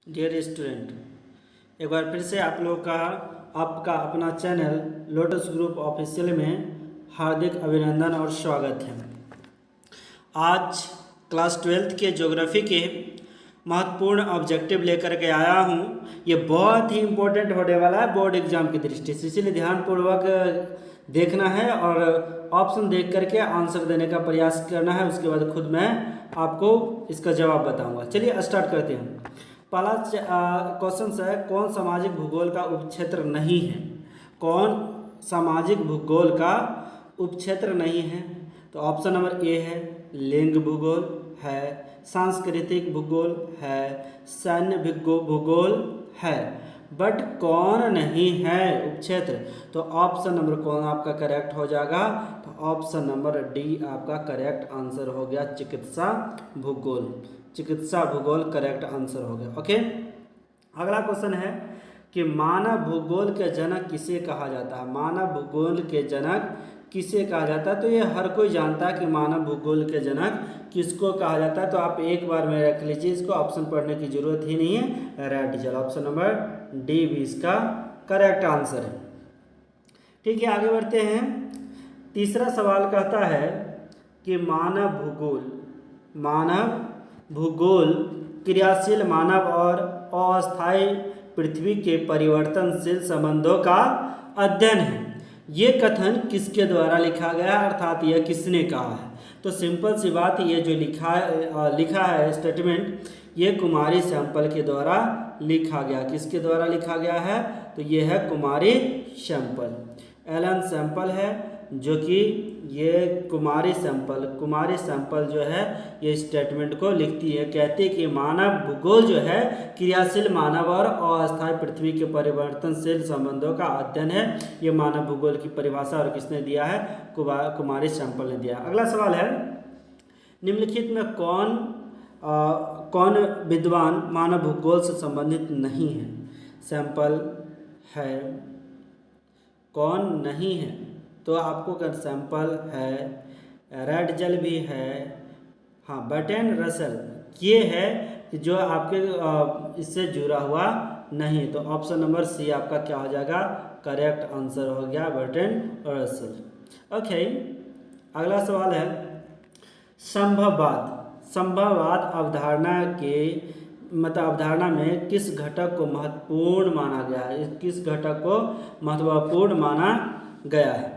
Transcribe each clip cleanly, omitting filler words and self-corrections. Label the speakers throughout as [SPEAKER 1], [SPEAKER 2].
[SPEAKER 1] Dear student, एक बार फिर से आप लोग का आपका अपना चैनल लोटस ग्रुप ऑफिशियल में हार्दिक अभिनंदन और स्वागत है। आज क्लास 12th के ज्योग्राफी के महत्वपूर्ण ऑब्जेक्टिव लेकर के आया हूँ। ये बहुत ही इम्पोर्टेंट होने वाला है बोर्ड एग्जाम की दृष्टि से, इसीलिए ध्यानपूर्वक देखना है और ऑप्शन देख करके आंसर देने का प्रयास करना है। उसके बाद खुद मैं आपको इसका जवाब बताऊंगा। चलिए स्टार्ट करते हैं। पहला क्वेश्चन है, कौन सामाजिक भूगोल का उपक्षेत्र नहीं है? कौन सामाजिक भूगोल का उपक्षेत्र नहीं है? तो ऑप्शन नंबर ए है लिंग भूगोल है, सांस्कृतिक भूगोल है, सैन्य भूगोल है, बट कौन नहीं है उपक्षेत्र? तो ऑप्शन नंबर कौन आपका करेक्ट हो जाएगा? तो ऑप्शन नंबर डी आपका करेक्ट आंसर हो गया, चिकित्सा भूगोल। चिकित्सा भूगोल करेक्ट आंसर हो गया। ओके, अगला क्वेश्चन है कि मानव भूगोल के जनक किसे कहा जाता है? मानव भूगोल के जनक किसे कहा जाता है? तो ये हर कोई जानता है कि मानव भूगोल के जनक किसको कहा जाता है। तो आप एक बार में रख लीजिए, इसको ऑप्शन पढ़ने की जरूरत ही नहीं है। राइट, चलो ऑप्शन नंबर डी भी इसका करेक्ट आंसर है। ठीक है, आगे बढ़ते हैं। तीसरा सवाल कहता है कि मानव भूगोल क्रियाशील मानव और अस्थायी पृथ्वी के परिवर्तनशील संबंधों का अध्ययन है। ये कथन किसके द्वारा लिखा गया, अर्थात यह किसने कहा है? तो सिंपल सी बात, ये जो लिखा है स्टेटमेंट, ये कुमारी सैंपल के द्वारा लिखा गया। किसके द्वारा लिखा गया है? तो ये है कुमारी सैंपल। एलन सैंपल है जो कि ये कुमारी सैंपल जो है ये स्टेटमेंट को लिखती है। कहती है कि मानव भूगोल जो है क्रियाशील मानव और अस्थायी पृथ्वी के परिवर्तनशील संबंधों का अध्ययन है। ये मानव भूगोल की परिभाषा और किसने दिया है? कुमारी सैंपल ने दिया। अगला सवाल है, निम्नलिखित में कौन विद्वान मानव भूगोल से संबंधित नहीं है? सैंपल है, कौन नहीं है? तो आपको अगर सैंपल है, रेड जेल भी है, हाँ, बर्ट्रैंड रसल, ये है कि जो आपके इससे जुड़ा हुआ नहीं। तो ऑप्शन नंबर सी आपका क्या हो जाएगा? करेक्ट आंसर हो गया, बर्ट्रैंड रसल। ओके, अगला सवाल है, संभववाद अवधारणा में किस घटक को महत्वपूर्ण माना गया है? किस घटक को महत्वपूर्ण माना गया है?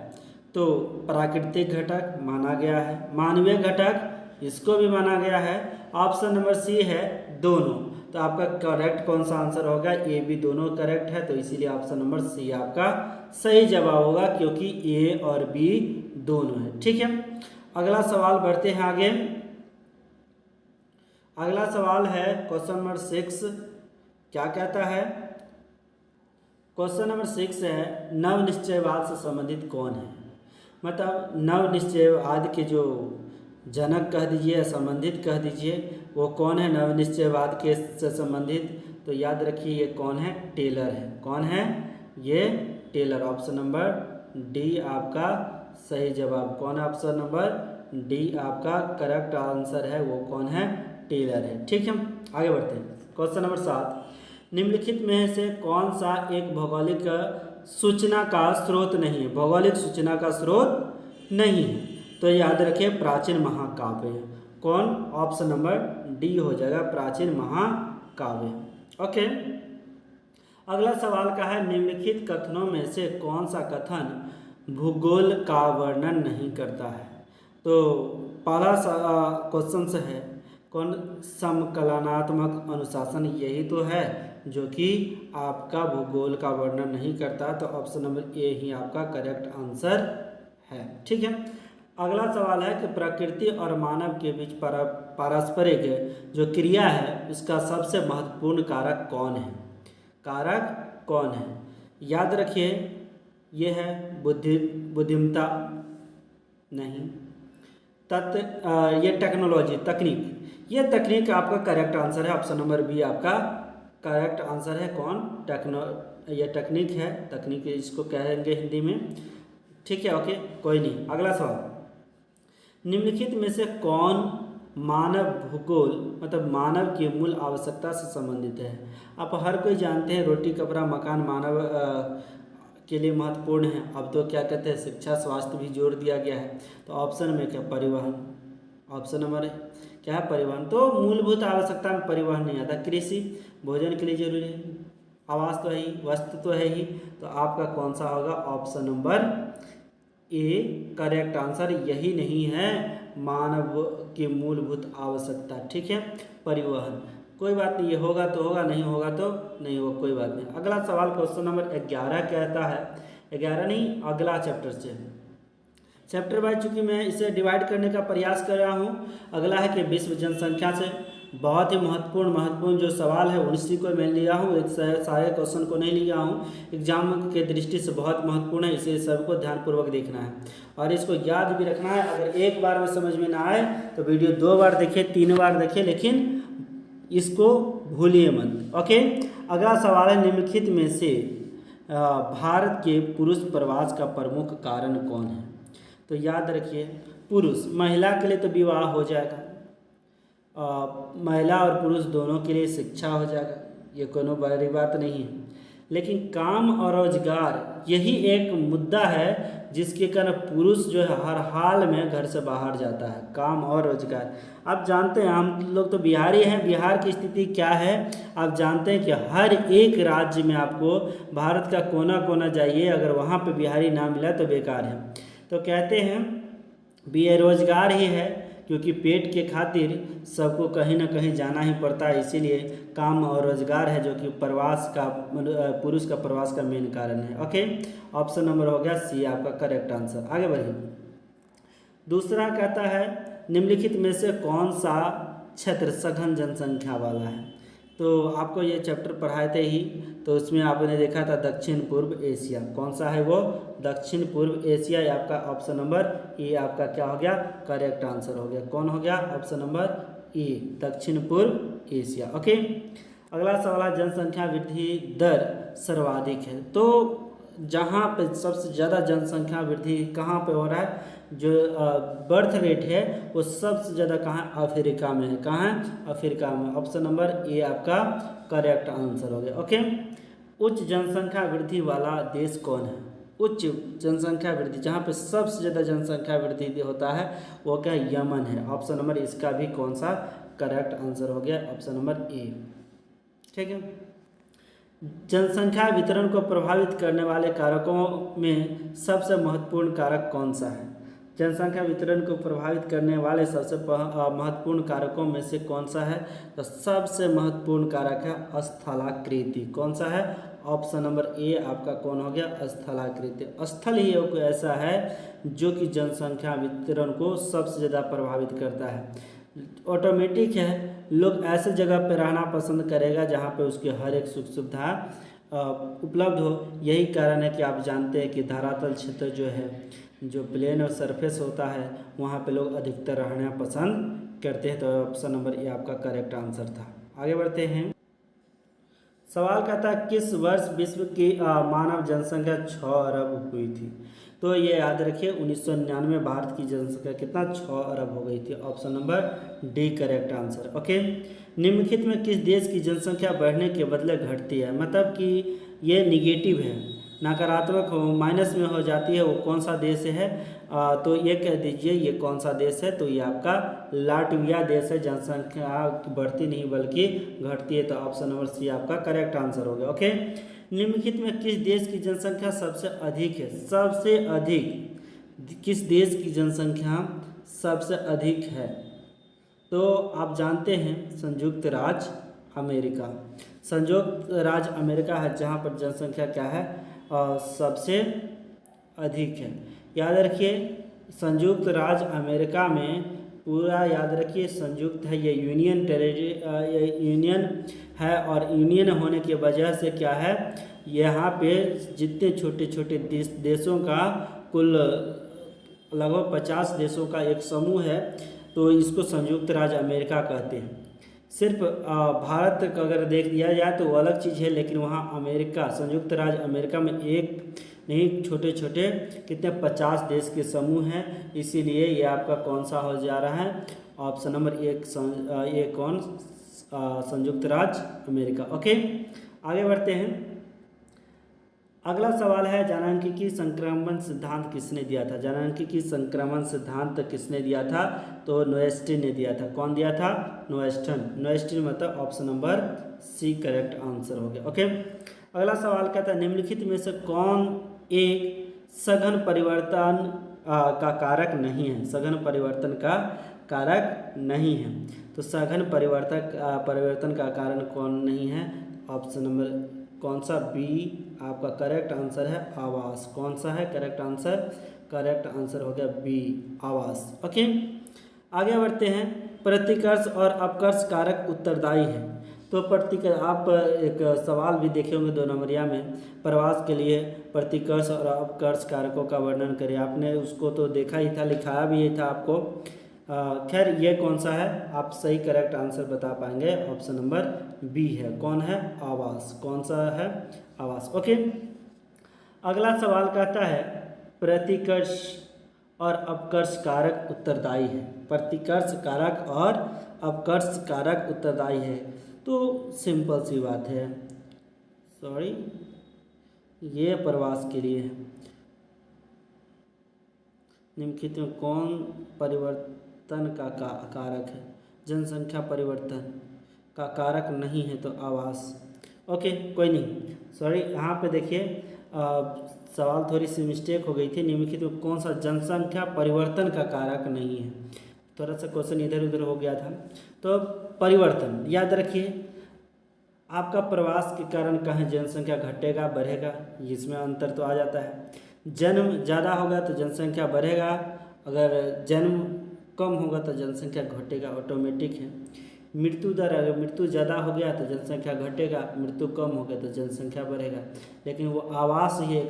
[SPEAKER 1] तो प्राकृतिक घटक माना गया है, मानवीय घटक इसको भी माना गया है। ऑप्शन नंबर सी है दोनों। तो आपका करेक्ट कौन सा आंसर होगा? ए भी दोनों करेक्ट है, तो इसीलिए ऑप्शन नंबर सी आपका सही जवाब होगा, क्योंकि ए और बी दोनों है। ठीक है, अगला सवाल बढ़ते हैं आगे। अगला सवाल है क्वेश्चन नंबर 6। क्या कहता है? क्वेश्चन नंबर 6 है, नव निश्चयवाद से संबंधित कौन है? मतलब नव निश्चयवाद के जो जनक कह दीजिए, संबंधित कह दीजिए, वो कौन है नव निश्चयवाद के से संबंधित? तो याद रखिए ये कौन है? टेलर है। कौन है? ये टेलर। ऑप्शन नंबर डी आपका सही जवाब। कौन है? ऑप्शन नंबर डी आपका करेक्ट आंसर है। वो कौन है? टेलर है। ठीक है, आगे बढ़ते हैं। क्वेश्चन नंबर 7, निम्नलिखित में से कौन सा एक भौगोलिक सूचना का स्रोत नहीं है? भौगोलिक सूचना का स्रोत नहीं है, तो याद रखिए प्राचीन महाकाव्य। कौन? ऑप्शन नंबर डी हो जाएगा, प्राचीन महाकाव्य। ओके, अगला सवाल का है, निम्नलिखित कथनों में से कौन सा कथन भूगोल का वर्णन नहीं करता है? तो पहला क्वेश्चन से है, कौन? समकलनात्मक अनुशासन, यही तो है जो कि आपका भूगोल का वर्णन नहीं करता। तो ऑप्शन नंबर ए ही आपका करेक्ट आंसर है। ठीक है, अगला सवाल है कि प्रकृति और मानव के बीच पारस्परिक जो क्रिया है उसका सबसे महत्वपूर्ण कारक कौन है? कारक कौन है? याद रखिए ये है बुद्धिमत्ता नहीं, ये टेक्नोलॉजी, तकनीक। ये तकनीक आपका करेक्ट आंसर है। ऑप्शन नंबर बी आपका करेक्ट आंसर है। कौन? ये तकनीक है, तकनीक इसको कहेंगे हिंदी में। ठीक है, ओके, कोई नहीं। अगला सवाल, निम्नलिखित में से कौन मानव भूगोल मतलब मानव की मूल आवश्यकता से संबंधित है। आप हर कोई जानते हैं रोटी कपड़ा मकान मानव के लिए महत्वपूर्ण है। अब तो क्या कहते हैं शिक्षा स्वास्थ्य भी जोड़ दिया गया है। तो ऑप्शन में क्या परिवहन, ऑप्शन नंबर क्या है परिवहन। तो मूलभूत आवश्यकता में परिवहन नहीं आता। कृषि भोजन के लिए जरूरी है, आवास तो है ही, वस्त्र तो है ही। तो आपका कौन सा होगा option number A correct answer. यही नहीं है मानव की मूलभूत आवश्यकता, ठीक है परिवहन। कोई बात नहीं, ये होगा तो होगा, नहीं होगा तो नहीं होगा, कोई बात नहीं। अगला सवाल क्वेश्चन नंबर 11 कहता है, 11 नहीं अगला चैप्टर से, चैप्टर वाइज चूंकि मैं इसे डिवाइड करने का प्रयास कर रहा हूँ। अगला है कि विश्व जनसंख्या से बहुत ही महत्वपूर्ण जो सवाल है उसी को मैं लिया हूँ, सारे क्वेश्चन को नहीं लिया हूँ। एग्जाम के दृष्टि से बहुत महत्वपूर्ण है, इसे सबको ध्यानपूर्वक देखना है और इसको याद भी रखना है। अगर एक बार में समझ में ना आए तो वीडियो 2 बार देखिए 3 बार देखिए, लेकिन इसको भूलिए मत। ओके, अगला सवाल है निम्नलिखित में से भारत के पुरुष प्रवास का प्रमुख कारण कौन है। तो याद रखिए पुरुष, महिला के लिए तो विवाह हो जाएगा, महिला और पुरुष दोनों के लिए शिक्षा हो जाएगा, ये कोनो बड़ी बात नहीं है। लेकिन काम और रोजगार यही एक मुद्दा है जिसके कारण पुरुष जो है हर हाल में घर से बाहर जाता है, काम और रोजगार। आप जानते हैं हम लोग तो बिहारी हैं, बिहार की स्थिति क्या है आप जानते हैं कि हर एक राज्य में आपको भारत का कोना कोना जाइए, अगर वहाँ पे बिहारी ना मिला तो बेकार है। तो कहते हैं बेरोजगार ही है, क्योंकि पेट के खातिर सबको कहीं ना कहीं जाना ही पड़ता है, इसीलिए काम और रोजगार है जो कि प्रवास का पुरुष का प्रवास का मेन कारण है। ओके, ऑप्शन नंबर हो गया सी आपका करेक्ट आंसर। आगे बढ़िए, दूसरा कहता है निम्नलिखित में से कौन सा क्षेत्र सघन जनसंख्या वाला है। तो आपको ये चैप्टर पढ़ाए थे ही, तो उसमें आपने देखा था दक्षिण पूर्व एशिया, कौन सा है वो दक्षिण पूर्व एशिया। ये आपका ऑप्शन नंबर ए आपका क्या हो गया करेक्ट आंसर हो गया। कौन हो गया ऑप्शन नंबर ए दक्षिण पूर्व एशिया। ओके, अगला सवाल है जनसंख्या वृद्धि दर सर्वाधिक है। तो जहाँ पे सबसे ज़्यादा जनसंख्या वृद्धि कहाँ पे हो रहा है, जो बर्थ रेट है वो सबसे ज़्यादा कहाँ अफ्रीका में है। कहाँ है अफ्रीका में। ऑप्शन नंबर ए आपका करेक्ट आंसर हो गया। ओके, उच्च जनसंख्या वृद्धि वाला देश कौन है। उच्च जनसंख्या वृद्धि जहाँ पे सबसे ज़्यादा जनसंख्या वृद्धि होता है वो क्या यमन है। ऑप्शन नंबर इसका भी कौन सा करेक्ट आंसर हो गया ऑप्शन नंबर ए, ठीक है। जनसंख्या वितरण को प्रभावित करने वाले कारकों में सबसे महत्वपूर्ण कारक कौन सा है। जनसंख्या वितरण को प्रभावित करने वाले सबसे महत्वपूर्ण कारकों में से कौन सा है। तो सबसे महत्वपूर्ण कारक है स्थलाकृति। कौन सा है ऑप्शन नंबर ए आपका कौन हो गया स्थलाकृति। स्थल ही कोई ऐसा है जो कि जनसंख्या वितरण को सबसे ज़्यादा प्रभावित करता है। ऑटोमेटिक है, लोग ऐसे जगह पे रहना पसंद करेगा जहाँ पे उसके हर एक सुख सुविधा उपलब्ध हो। यही कारण है कि आप जानते हैं कि धरातल क्षेत्र जो है, जो प्लेन और सरफेस होता है, वहाँ पे लोग अधिकतर रहना पसंद करते हैं। तो ऑप्शन नंबर ए आपका करेक्ट आंसर था। आगे बढ़ते हैं, सवाल कहता है किस वर्ष विश्व की मानव जनसंख्या 6 अरब हुई थी। तो ये याद रखिए 1999 भारत की जनसंख्या कितना 6 अरब हो गई थी। Option number D correct answer. Okay, निम्नलिखित में किस देश की जनसंख्या बढ़ने के बदले घटती है। मतलब कि ये निगेटिव है, नकारात्मक हो माइनस में हो जाती है, वो कौन सा देश है। तो ये कह दीजिए ये कौन सा देश है। तो ये आपका लाटविया देश है, जनसंख्या बढ़ती नहीं बल्कि घटती है। तो ऑप्शन नंबर सी आपका करेक्ट आंसर हो गया। ओके, निम्नलिखित में किस देश की जनसंख्या सबसे अधिक है। सबसे अधिक किस देश की जनसंख्या सबसे अधिक है। तो आप जानते हैं संयुक्त राज्य अमेरिका। संयुक्त राज्य अमेरिका है जहाँ पर जनसंख्या क्या है सबसे अधिक है। याद रखिए संयुक्त राज्य अमेरिका में पूरा याद रखिए संयुक्त है, ये यूनियन टेरिटरी यूनियन है और यूनियन होने की वजह से क्या है यहाँ पे जितने छोटे छोटे देशों का कुल लगभग 50 देशों का एक समूह है, तो इसको संयुक्त राज्य अमेरिका कहते हैं। सिर्फ भारत का अगर देख दिया जाए तो वो अलग चीज़ है, लेकिन वहाँ अमेरिका संयुक्त राज्य अमेरिका में एक नहीं छोटे छोटे कितने 50 देश के समूह हैं, इसीलिए ये आपका कौन सा हो जा रहा है ऑप्शन नंबर ए कौन, संयुक्त राज्य अमेरिका। ओके, आगे बढ़ते हैं। अगला सवाल है, ज्ञानांकिकी संक्रमण सिद्धांत किसने दिया था? ज्ञानांकिकी संक्रमण सिद्धांत किसने दिया था? तो नोएस्टिन ने दिया था। कौन दिया था? नोएस्टिन मतलब option number C correct answer हो गया। ओके, अगला सवाल कहता है, निम्नलिखित में से कौन एक सघन परिवर्तन का कारक नहीं है? सघन परिवर्तन का कारक नहीं है, तो सघन परिवर्तन का कारण कौन नहीं है? ऑप्शन नंबर कौन सा? बी आपका करेक्ट आंसर है, आवास। कौन सा है करेक्ट आंसर? करेक्ट आंसर हो गया बी, आवास। ओके, आगे बढ़ते हैं। प्रतिकर्ष और अपकर्ष कारक उत्तरदायी है। तो आप एक सवाल भी देखे होंगे 2 नंबरिया में, प्रवास के लिए प्रतिकर्ष और अपकर्ष कारकों का वर्णन करें। आपने उसको तो देखा ही था, लिखाया भी ही था आपको। खैर ये कौन सा है? आप सही करेक्ट आंसर बता पाएंगे, ऑप्शन नंबर बी है। कौन है? आवास। कौन सा है? आवास। ओके, अगला सवाल कहता है, प्रतिकर्ष और अपकर्ष कारक उत्तरदायी है। प्रतिकर्ष कारक और अपकर्ष कारक उत्तरदायी है, तो सिंपल सी बात है, सॉरी ये प्रवास के लिए है। निम्नलिखित में कौन परिवर्तन का कारक है? जनसंख्या परिवर्तन का कारक नहीं है, तो आवास। ओके, कोई नहीं, सॉरी यहाँ पे देखिए सवाल थोड़ी सी मिस्टेक हो गई थी। निम्नलिखित में कौन सा जनसंख्या परिवर्तन का कारक नहीं है? थोड़ा सा क्वेश्चन इधर उधर हो गया था। तो परिवर्तन याद रखिए, आपका प्रवास के कारण कहीं जनसंख्या घटेगा बढ़ेगा, इसमें अंतर तो आ जाता है। जन्म ज़्यादा होगा तो जनसंख्या बढ़ेगा, अगर जन्म कम होगा तो जनसंख्या घटेगा, ऑटोमेटिक है। मृत्यु दर, अगर मृत्यु ज़्यादा हो गया तो जनसंख्या घटेगा, मृत्यु कम हो गया तो जनसंख्या बढ़ेगा। लेकिन वो आवास ही एक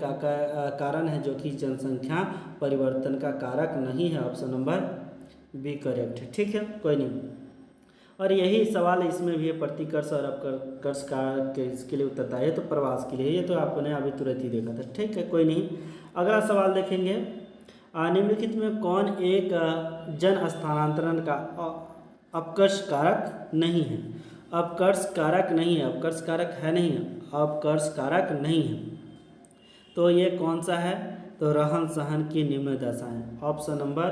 [SPEAKER 1] कारण है जो कि जनसंख्या परिवर्तन का कारक नहीं है। ऑप्शन नंबर बी करेक्ट है। ठीक है, कोई नहीं। और यही सवाल इसमें भी है, प्रतिकर्ष और अपकर्ष कारक इसके लिए उत्तरदायी है, तो प्रवास के लिए। ये तो आपने अभी तुरंत ही देखा था। ठीक है, कोई नहीं। अगला सवाल देखेंगे, निम्नलिखित में कौन एक जन स्थानांतरण का अपकर्ष कारक नहीं है? अपकर्ष कारक नहीं है, अपकर्ष कारक है नहीं है, अपकर्ष कारक नहीं है, तो ये कौन सा है? तो रहन सहन की निम्न दशाएं। ऑप्शन नंबर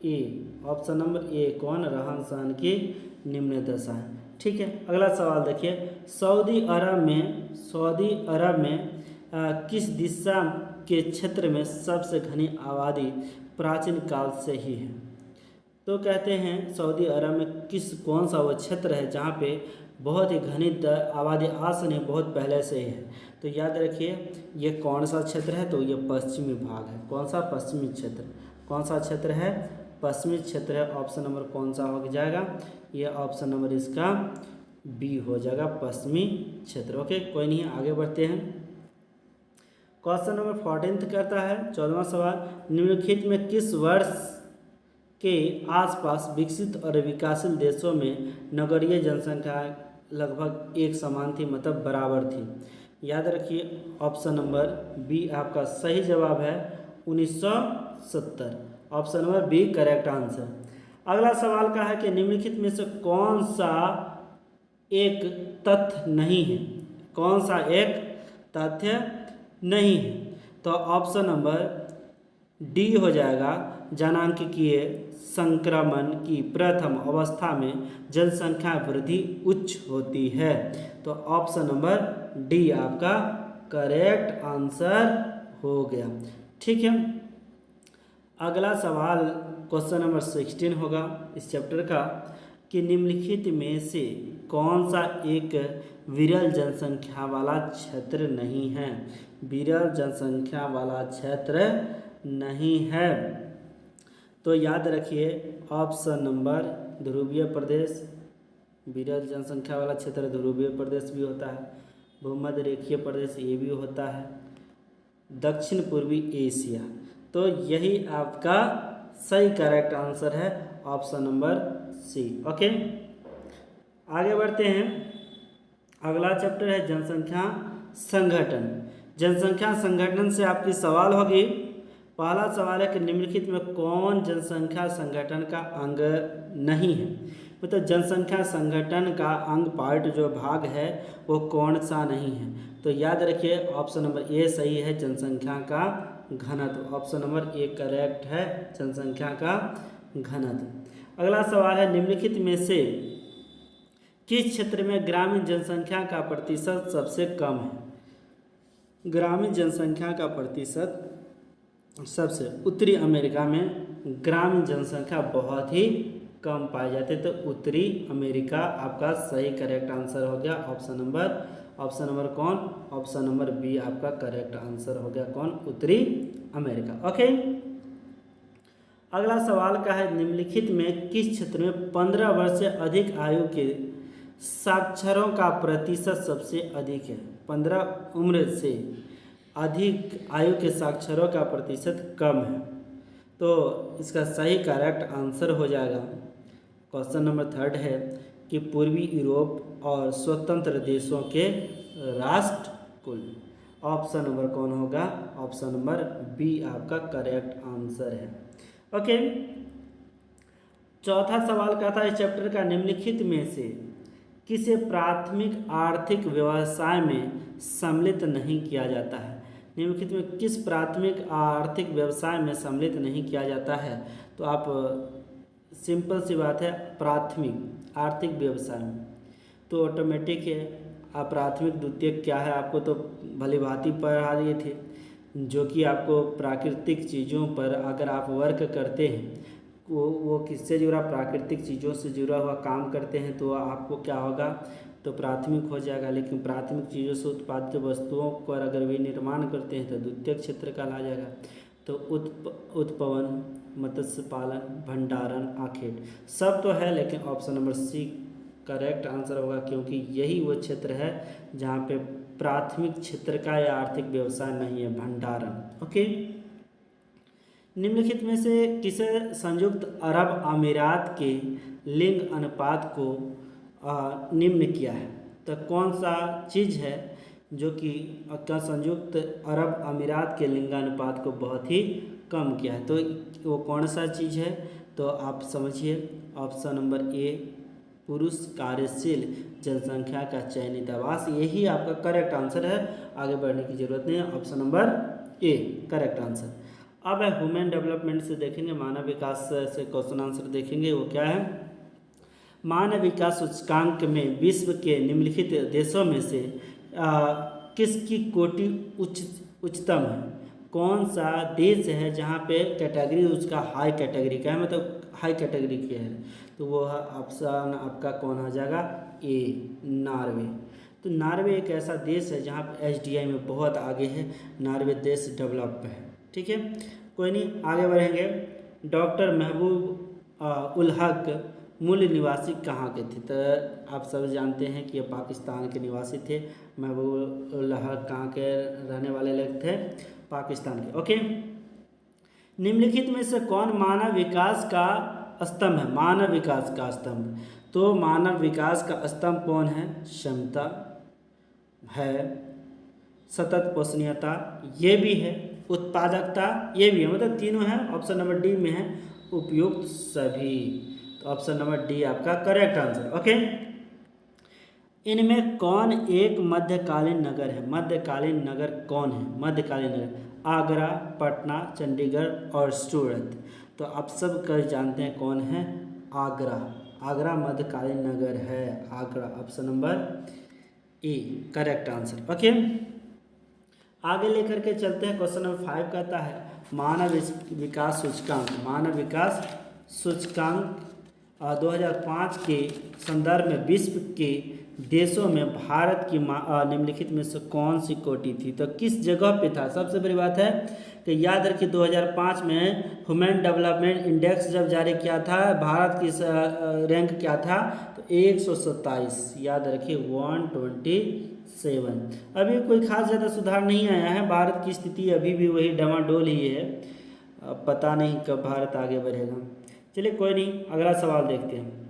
[SPEAKER 1] ए, ऑप्शन नंबर ए कौन? रहन सहन की निम्न दशाएं। ठीक है, अगला सवाल देखिए, सऊदी अरब में किस दिशा के क्षेत्र में सबसे घनी आबादी प्राचीन काल से ही है? तो कहते हैं सऊदी अरब में कौन सा वो क्षेत्र है जहाँ पे बहुत ही घनी आबादी आज से नहीं बहुत पहले से ही है? तो याद रखिए ये कौन सा क्षेत्र है? तो ये पश्चिमी भाग है। कौन सा? पश्चिमी क्षेत्र। कौन सा क्षेत्र है? पश्चिमी क्षेत्र है। ऑप्शन नंबर कौन सा हो जाएगा? ये ऑप्शन नंबर इसका बी हो जाएगा, पश्चिमी क्षेत्र। ओके, कोई नहीं, आगे बढ़ते हैं। क्वेश्चन नंबर 14 करता है 14वां सवाल, निम्नलिखित में किस वर्ष के आसपास विकसित और विकासशील देशों में नगरीय जनसंख्या लगभग एक समान थी, मतलब बराबर थी? याद रखिए ऑप्शन नंबर बी आपका सही जवाब है, 1970। Option number B correct answer. अगला सवाल का है कि निम्नलिखित में से कौन सा एक तथ्य नहीं है? कौन सा एक तथ्य नहीं है? तो ऑप्शन नंबर डी हो जाएगा, जनांकीय संक्रमण की प्रथम अवस्था में जनसंख्या वृद्धि उच्च होती है। तो ऑप्शन नंबर डी आपका करेक्ट आंसर हो गया। ठीक है, अगला सवाल क्वेश्चन नंबर 16 होगा इस चैप्टर का, कि निम्नलिखित में से कौन सा एक विरल जनसंख्या वाला क्षेत्र नहीं है? विरल जनसंख्या वाला क्षेत्र नहीं है, तो याद रखिए ऑप्शन नंबर ध्रुवीय प्रदेश। विरल जनसंख्या वाला क्षेत्र ध्रुवीय प्रदेश भी होता है, भूमध्य रेखीय प्रदेश ये भी होता है, दक्षिण पूर्वी एशिया। तो यही आपका सही करेक्ट आंसर है, ऑप्शन नंबर सी। ओके, आगे बढ़ते हैं। अगला चैप्टर है जनसंख्या संगठन। जनसंख्या संगठन से आपकी सवाल होगी पहला सवाल है कि निम्नलिखित में कौन जनसंख्या संगठन का अंग नहीं है। मतलब जनसंख्या संगठन का अंग पार्ट जो भाग है वो कौन सा नहीं है। तो याद रखिए ऑप्शन नंबर ए सही है, जनसंख्या का घनत्व। ऑप्शन नंबर ए करेक्ट है, जनसंख्या का घनत्व। अगला सवाल है निम्नलिखित में से किस क्षेत्र में ग्रामीण जनसंख्या का प्रतिशत सबसे कम है। ग्रामीण जनसंख्या का प्रतिशत सबसे, उत्तरी अमेरिका में ग्रामीण जनसंख्या बहुत ही कम पाए जाते हैं, तो उत्तरी अमेरिका आपका सही करेक्ट आंसर हो गया। ऑप्शन नंबर कौन, ऑप्शन नंबर बी आपका करेक्ट आंसर हो गया। कौन, उत्तरी अमेरिका। ओके, अगला सवाल का है निम्नलिखित में किस क्षेत्र में 15 वर्ष से अधिक आयु के साक्षरों का प्रतिशत सबसे अधिक है। 15 उम्र से अधिक आयु के साक्षरों का प्रतिशत कम है, तो इसका सही करेक्ट आंसर हो जाएगा। क्वेश्चन नंबर 3 है कि पूर्वी यूरोप और स्वतंत्र देशों के राष्ट्र कुल। ऑप्शन नंबर कौन होगा, ऑप्शन नंबर बी आपका करेक्ट आंसर है। ओके, चौथा सवाल का था इस चैप्टर का निम्नलिखित में से किसे प्राथमिक आर्थिक व्यवसाय में सम्मिलित नहीं किया जाता है। निम्नलिखित में किस प्राथमिक आर्थिक व्यवसाय में सम्मिलित नहीं किया जाता है। तो आप सिंपल सी बात है, प्राथमिक आर्थिक व्यवसाय में तो ऑटोमेटिक है। आप प्राथमिक द्वितीयक क्या है आपको तो भली भांति पढ़ा दिए थे, जो कि आपको प्राकृतिक चीज़ों पर अगर आप वर्क करते हैं वो किससे जुड़ा, प्राकृतिक चीज़ों से जुड़ा हुआ काम करते हैं तो आपको क्या होगा, तो प्राथमिक हो जाएगा। लेकिन प्राथमिक चीज़ों से उत्पादित वस्तुओं पर अगर विनिर्माण करते हैं तो द्वितीयक क्षेत्र का ला जाएगा। तो उत्पवन, मत्स्य पालन, भंडारण, आखेट सब तो है, लेकिन option number C correct answer होगा, क्योंकि यही वो क्षेत्र है जहाँ पे प्राथमिक क्षेत्र का या आर्थिक व्यवसाय नहीं है, भंडारण। ओके, निम्नलिखित में से किसे संयुक्त अरब अमीरात के लिंग अनुपात को निम्न किया है। तो कौन सा चीज़ है जो कि संयुक्त अरब अमीरात के लिंगानुपात को बहुत ही कम किया है, तो वो कौन सा चीज़ है। तो आप समझिए ऑप्शन नंबर ए पुरुष कार्यशील जनसंख्या का चयनित आवास, यही आपका करेक्ट आंसर है, आगे बढ़ने की जरूरत नहीं है। Option number A correct answer. अब है ह्यूमन डेवलपमेंट से देखेंगे, मानव विकास से क्वेश्चन आंसर देखेंगे। वो क्या है, मानव विकास सूचकांक में विश्व के निम्नलिखित देशों में से किसकी कोटि उच्चतम है। कौन सा देश है जहाँ पे कैटेगरी उसका हाई कैटेगरी का है, मतलब हाई कैटेगरी के है, तो वो ऑप्शन आपका कौन आ जाएगा, ए नॉर्वे। तो नॉर्वे एक ऐसा देश है जहाँ पे HDI में बहुत आगे है, नॉर्वे देश डेवलप है। ठीक है, कोई नहीं, आगे बढ़ेंगे। डॉक्टर महबूब उल हक मूल निवासी कहाँ के थे। तो आप सब जानते हैं कि ये पाकिस्तान के निवासी थे। महबूब उल हक कहाँ के रहने वाले लोग थे, पाकिस्तान के। ओके, निम्नलिखित में से कौन मानव विकास का स्तंभ है। मानव विकास का स्तंभ, तो मानव विकास का स्तंभ कौन है, क्षमता है, सतत पोषणीयता ये भी है, उत्पादकता ये भी है, मतलब तीनों है। ऑप्शन नंबर डी में है उपयुक्त सभी, तो ऑप्शन नंबर डी आपका करेक्ट आंसर। ओके, इनमें कौन एक मध्यकालीन नगर है। मध्यकालीन नगर कौन है, मध्यकालीन नगर आगरा, पटना, चंडीगढ़ और सूरत। तो आप सब कर जानते हैं कौन है, आगरा। आगरा मध्यकालीन नगर है, Agra. Option number A correct answer. Okay, आगे लेकर के चलते हैं। क्वेश्चन नंबर 5 कहता है मानव विकास सूचकांक। मानव विकास सूचकांक 2005 के संदर्भ में विश्व के देशों में भारत की निम्नलिखित में से कौन सी कोटि थी। तो किस जगह पे था, सबसे बड़ी बात है कि याद रखिए 2005 में ह्यूमन डेवलपमेंट इंडेक्स जब जारी किया था, भारत की रैंक क्या था, तो 127, याद रखिए 127। अभी कोई खास ज़्यादा सुधार नहीं आया है, भारत की स्थिति अभी भी वही डमाडोल ही है, पता नहीं कब भारत आगे बढ़ेगा। चलिए कोई नहीं, अगला सवाल देखते हैं।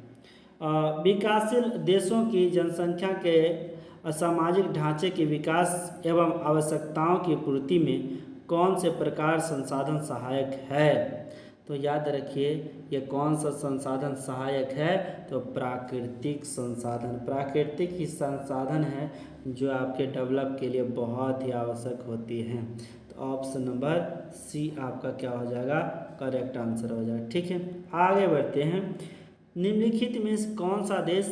[SPEAKER 1] विकासशील देशों की जनसंख्या के सामाजिक ढांचे के विकास एवं आवश्यकताओं की पूर्ति में कौन से प्रकार संसाधन सहायक है? तो याद रखिए ये कौन सा संसाधन सहायक है? तो प्राकृतिक संसाधन। प्राकृतिक ही संसाधन है जो आपके डेवलप के लिए बहुत ही आवश्यक होती हैं। तो ऑप्शन नंबर सी आपका क्या हो जाएगा? करेक्ट आंसर हो जाएगा। ठीक है, आगे बढ़ते हैं। निम्नलिखित में से कौन सा देश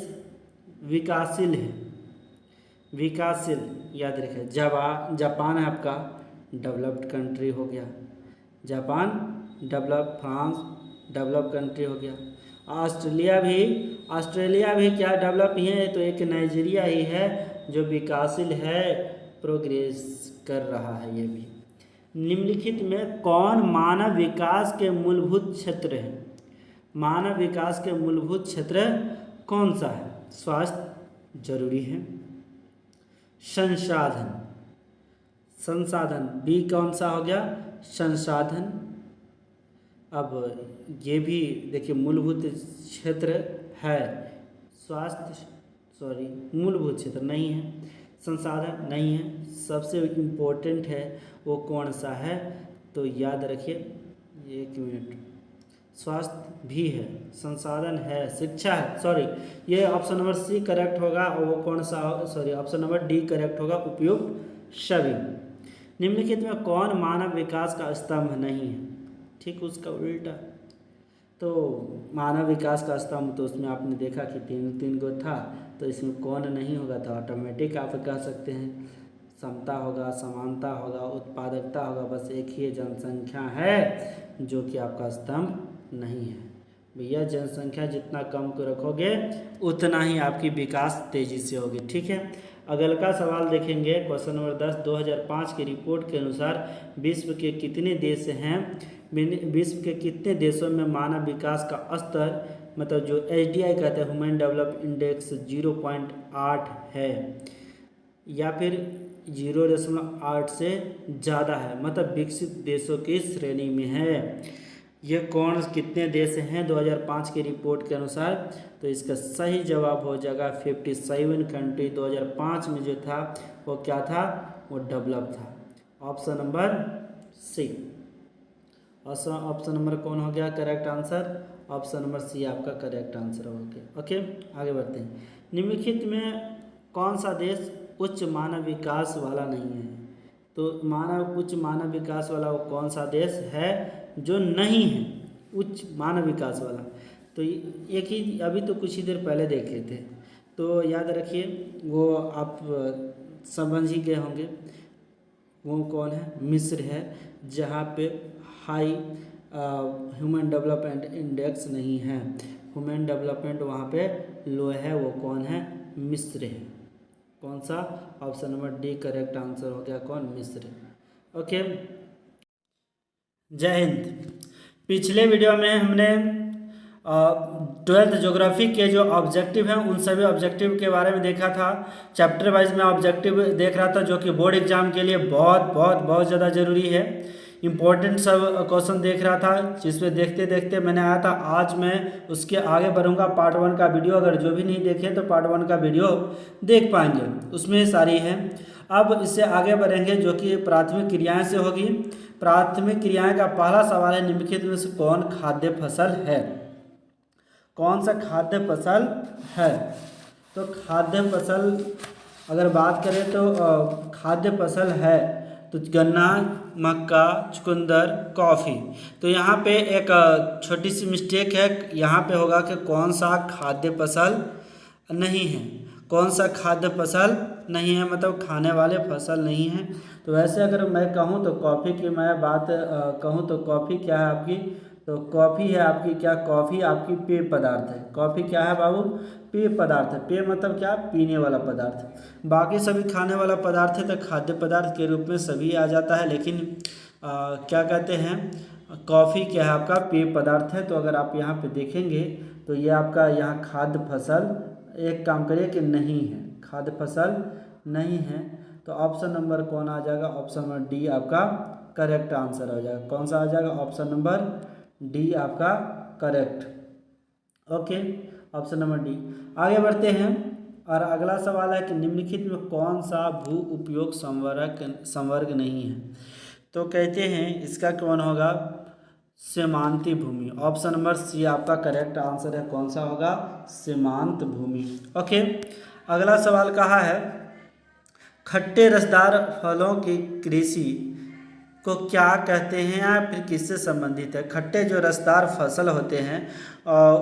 [SPEAKER 1] विकासशील है? विकासशील याद रखिए जापान है आपका डेवलप्ड कंट्री हो गया, Japan develop, France develop country हो गया। ऑस्ट्रेलिया भी क्या डेवलप ही है? तो एक नाइजीरिया ही है जो विकासशील है, प्रोग्रेस कर रहा है ये भी। निम्नलिखित में कौन मानव विकास के मूलभूत क्षेत्र है? मानव विकास के मूलभूत क्षेत्र कौन सा है? स्वास्थ्य जरूरी है, संसाधन बी कौन सा हो गया? संसाधन। अब ये भी देखिए मूलभूत क्षेत्र है, मूलभूत क्षेत्र नहीं है, संसाधन नहीं है, सबसे इम्पोर्टेंट है वो कौन सा है? तो याद रखिए, एक मिनट, स्वास्थ्य भी है, संसाधन है, शिक्षा है, ये ऑप्शन नंबर सी करेक्ट होगा। और वो कौन सा? ऑप्शन नंबर डी करेक्ट होगा, उपयुक्त सभी। निम्नलिखित में कौन मानव विकास का स्तंभ नहीं है? ठीक उसका उल्टा। तो मानव विकास का स्तंभ तो उसमें आपने देखा कि तीन गो था, तो इसमें कौन नहीं होगा? तो ऑटोमेटिक आप कह सकते हैं समता होगा, समानता होगा, उत्पादकता होगा, बस एक ही जनसंख्या है जो कि आपका स्तंभ नहीं है। भैया जनसंख्या जितना कम को रखोगे उतना ही आपकी विकास तेजी से होगी। ठीक है, अगल का सवाल देखेंगे, क्वेश्चन नंबर 10। 2005 की रिपोर्ट के अनुसार विश्व के कितने देश हैं? विश्व के कितने देशों में मानव विकास का स्तर, मतलब जो HDI कहते हैं, ह्यूमन डेवलप इंडेक्स 0.8 है या फिर 0.8 से ज़्यादा है, मतलब विकसित देशों की श्रेणी में है। ये कौन कितने देश हैं 2005 की रिपोर्ट के अनुसार? तो इसका सही जवाब हो जाएगा 57 कंट्री। 2005 में जो था वो क्या था? वो डेवलप था। Option number C. Option number कौन हो गया correct answer? Option number C आपका करेक्ट आंसर हो गया। ओके, आगे बढ़ते हैं। निम्नलिखित में कौन सा देश उच्च मानव विकास वाला नहीं है? तो उच्च मानव विकास वाला वो कौन सा देश है जो नहीं है उच्च मानव विकास वाला? तो एक ही अभी तो कुछ ही देर पहले देखे थे, तो याद रखिए वो आप समझ ही गए होंगे। वो कौन है? मिस्र है, जहाँ पे हाई ह्यूमन डेवलपमेंट इंडेक्स नहीं है, ह्यूमन डेवलपमेंट वहाँ पे लो है। वो कौन है? मिस्र है। कौन सा? Option number D correct answer हो गया। कौन? मिस्र। ओके, जय हिंद। पिछले वीडियो में हमने 12th ज्योग्राफी के जो ऑब्जेक्टिव हैं उन सभी ऑब्जेक्टिव के बारे में देखा था। चैप्टर वाइज में ऑब्जेक्टिव देख रहा था जो कि बोर्ड एग्जाम के लिए बहुत ज़्यादा ज़रूरी है। इंपॉर्टेंट सब क्वेश्चन देख रहा था, जिसमें देखते देखते मैंने आया था। आज मैं उसके आगे बढ़ूंगा। पार्ट 1 का वीडियो अगर जो भी नहीं देखे तो पार्ट 1 का वीडियो देख पाएंगे, उसमें सारी है। अब इससे आगे बढ़ेंगे जो कि प्राथमिक क्रियाएं से होगी। प्राथमिक क्रियाएं का पहला सवाल है, निम्नलिखित में से कौन खाद्य फसल है? कौन सा खाद्य फसल है? तो खाद्य फसल अगर बात करें तो खाद्य फसल है तो गन्ना, मक्का, चुकंदर, कॉफ़ी। तो यहाँ पे एक छोटी सी मिस्टेक है, यहाँ पे होगा कि कौन सा खाद्य फसल नहीं है। कौन सा खाद्य फसल नहीं है मतलब खाने वाले फसल नहीं है। तो वैसे अगर मैं कहूँ तो कॉफ़ी की मैं बात कहूँ तो कॉफ़ी क्या है आपकी? तो कॉफ़ी है आपकी क्या? कॉफ़ी आपकी पेय पदार्थ है। कॉफ़ी क्या है बाबू? पेय पदार्थ है। पेय मतलब क्या? पीने वाला पदार्थ। बाकी सभी खाने वाला पदार्थ है तो खाद्य पदार्थ के रूप में सभी आ जाता है, लेकिन क्या कहते हैं, कॉफ़ी क्या है आपका? पेय पदार्थ है। तो अगर आप यहाँ पे देखेंगे तो ये आपका यहाँ खाद्य फसल, एक काम करिए कि नहीं है, खाद्य फसल नहीं है। तो ऑप्शन नंबर कौन आ जाएगा? ऑप्शन नंबर डी आपका करेक्ट आंसर हो जाएगा। कौन सा आ जाएगा? ऑप्शन नंबर डी आपका correct. Okay, option number D. आगे बढ़ते हैं और अगला सवाल है कि निम्नलिखित में कौन सा भू उपयोग संवर्ग नहीं है? तो कहते हैं इसका कौन होगा, सीमांती भूमि। ऑप्शन नंबर सी आपका करेक्ट आंसर है। कौन सा होगा, सीमांत भूमि। ओके, अगला सवाल कहा है, खट्टे रसदार फलों की कृषि को क्या कहते हैं या फिर किससे संबंधित है। खट्टे जो रसदार फसल होते हैं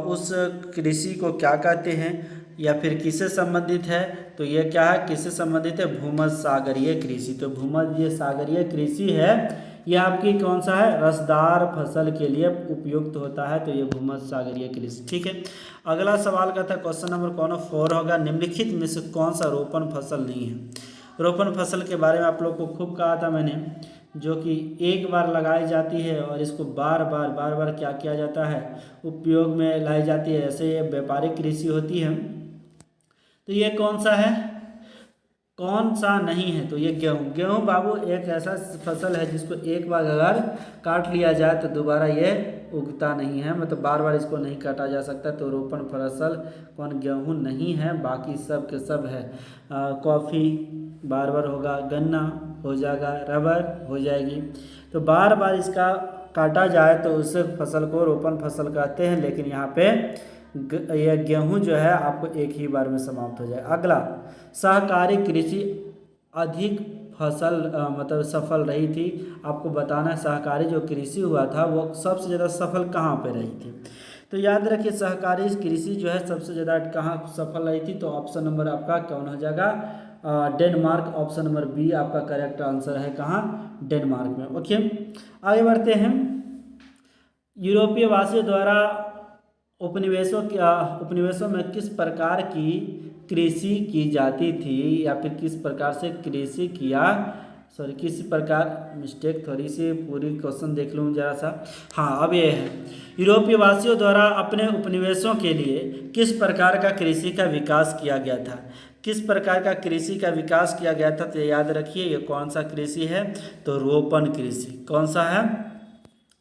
[SPEAKER 1] उस कृषि को क्या कहते हैं या फिर किससे संबंधित है, तो ये क्या है, किससे संबंधित है, भूमध्य सागरीय कृषि। तो भूमध्य सागरीय कृषि है, ये आपकी कौन सा है, रसदार फसल के लिए उपयुक्त होता है, तो ये भूमध्य सागरीय कृषि। ठीक है, अगला सवाल का था क्वेश्चन नंबर 4 होगा, निम्नलिखित में से कौन सा रोपण फसल नहीं है। रोपण फसल के बारे में आप लोग को खूब कहा था मैंने, जो कि एक बार लगाई जाती है और इसको बार बार क्या किया जाता है, उपयोग में लाई जाती है। ऐसे ये व्यापारिक कृषि होती है। तो ये कौन सा है, कौन सा नहीं है, तो ये गेहूँ। गेहूँ बाबू एक ऐसा फसल है जिसको एक बार अगर काट लिया जाए तो दोबारा ये उगता नहीं है, मतलब बार बार इसको नहीं काटा जा सकता। तो रोपण फसल कौन, गेहूँ नहीं है, बाकी सब के सब है। कॉफ़ी बार बार होगा, गन्ना हो जाएगा, रबर हो जाएगी। तो बार बार इसका काटा जाए तो उस फसल को रोपण फसल कहते हैं, लेकिन यहाँ पे यह गेहूं जो है आपको एक ही बार में समाप्त हो जाए। अगला, सहकारी कृषि अधिक फसल मतलब सफल रही थी। आपको बताना है सहकारी जो कृषि हुआ था वो सबसे ज़्यादा सफल कहाँ पे रही थी। तो याद रखिए सहकारी कृषि जो है सबसे ज़्यादा कहाँ सफल रही थी, तो ऑप्शन नंबर आपका कौन हो जाएगा, डेनमार्क। ऑप्शन नंबर बी आपका करेक्ट आंसर है, कहाँ, डेनमार्क में। ओके, आगे बढ़ते हैं। यूरोपीय वासियों द्वारा उपनिवेशों में किस प्रकार की कृषि की जाती थी या फिर किस प्रकार से कृषि किया, किस प्रकार, मिस्टेक थोड़ी सी, पूरी क्वेश्चन देख लूँ जरा सा। हाँ, अब ये है, यूरोपीय वासियों द्वारा अपने उपनिवेशों के लिए किस प्रकार का कृषि का विकास किया गया था। किस प्रकार का कृषि का विकास किया गया था, तो याद रखिए ये कौन सा कृषि है, तो रोपण कृषि। कौन सा है,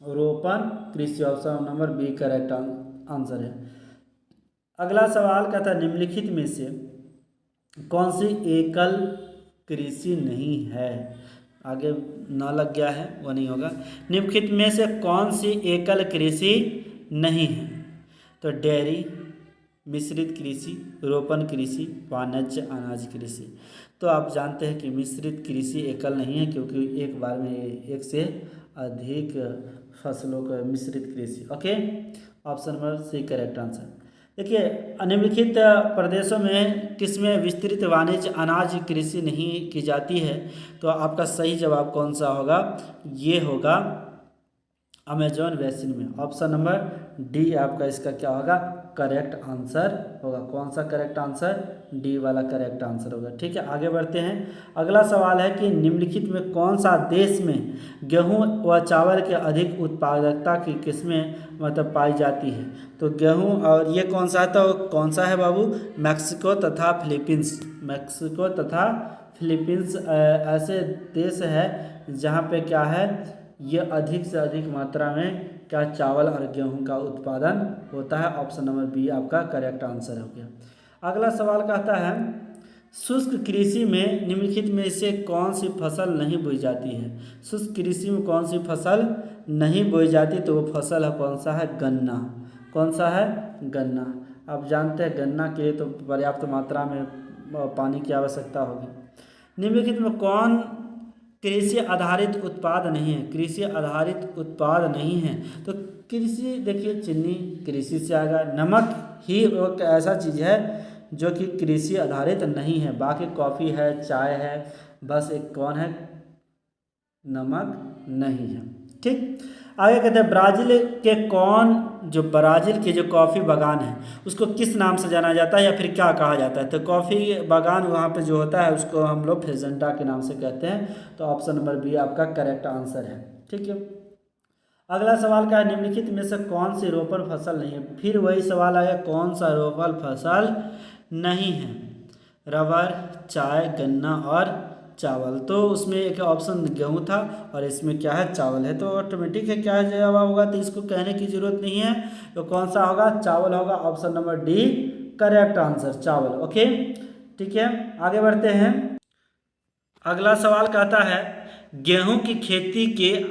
[SPEAKER 1] रोपण कृषि। Option number B correct answer है। अगला सवाल का था, निम्नलिखित में से कौन सी एकल कृषि नहीं है। आगे ना लग गया है, वो नहीं होगा। निम्नलिखित में से कौन सी एकल कृषि नहीं है, तो डेयरी, मिश्रित कृषि, रोपण कृषि, वाणिज्य अनाज कृषि। तो आप जानते हैं कि मिश्रित कृषि एकल नहीं है, क्योंकि एक बार में एक से अधिक फसलों का मिश्रित कृषि। Okay, option number C correct answer. देखिए, निम्नलिखित प्रदेशों में किसमें विस्तृत वाणिज्य अनाज कृषि नहीं की जाती है, तो आपका सही जवाब कौन सा होगा, ये होगा अमेजॉन बेसिन में। ऑप्शन नंबर डी आपका इसका क्या होगा, करेक्ट आंसर होगा। कौन सा करेक्ट आंसर, डी वाला करेक्ट आंसर होगा। ठीक है, आगे बढ़ते हैं। अगला सवाल है कि निम्नलिखित में कौन सा देश में गेहूं व चावल के अधिक उत्पादकता की किस्में मतलब पाई जाती है, तो गेहूं, और ये कौन सा है, तो कौन सा है बाबू, मैक्सिको तथा फिलीपींस। मैक्सिको तथा फिलीपींस ऐसे देश है जहाँ पे क्या है, ये अधिक से अधिक मात्रा में क्या चावल और गेहूं का उत्पादन होता है। ऑप्शन नंबर बी आपका करेक्ट आंसर हो गया। अगला सवाल कहता है, शुष्क कृषि में निम्नलिखित में से कौन सी फसल नहीं बोई जाती है। शुष्क कृषि में कौन सी फसल नहीं बोई जाती, तो वो फसल है कौन सा है, गन्ना। कौन सा है, गन्ना। आप जानते हैं गन्ना के लिए तो पर्याप्त मात्रा में पानी की आवश्यकता होगी। निम्नलिखित में कौन कृषि आधारित उत्पाद नहीं है, कृषि आधारित उत्पाद नहीं है, तो कृषि देखिए चीनी कृषि से आएगा। नमक ही एक ऐसा चीज़ है जो कि कृषि आधारित नहीं है, बाकी कॉफ़ी है, चाय है, बस एक कौन है, नमक नहीं है। ठीक, आगे कहते हैं, ब्राज़ील के जो कॉफ़ी बागान है उसको किस नाम से जाना जाता है या फिर क्या कहा जाता है, तो कॉफ़ी बागान वहाँ पे जो होता है उसको हम लोग फेजेंटा के नाम से कहते हैं। तो ऑप्शन नंबर बी आपका करेक्ट आंसर है। ठीक है, अगला सवाल क्या है, निम्नलिखित में से कौन सी रोपण फसल नहीं है। फिर वही सवाल आया, कौन सा रोपण फसल नहीं है, रबर, चाय, गन्ना और चावल। तो उसमें एक ऑप्शन गेहूं था और इसमें क्या है, चावल है। तो ऑटोमेटिक है क्या जवाब होगा, तो इसको कहने की जरूरत नहीं है, तो कौन सा होगा, चावल होगा। Option number D correct answer, चावल। ओके, ठीक है, आगे बढ़ते हैं। अगला सवाल कहता है, गेहूं की खेती के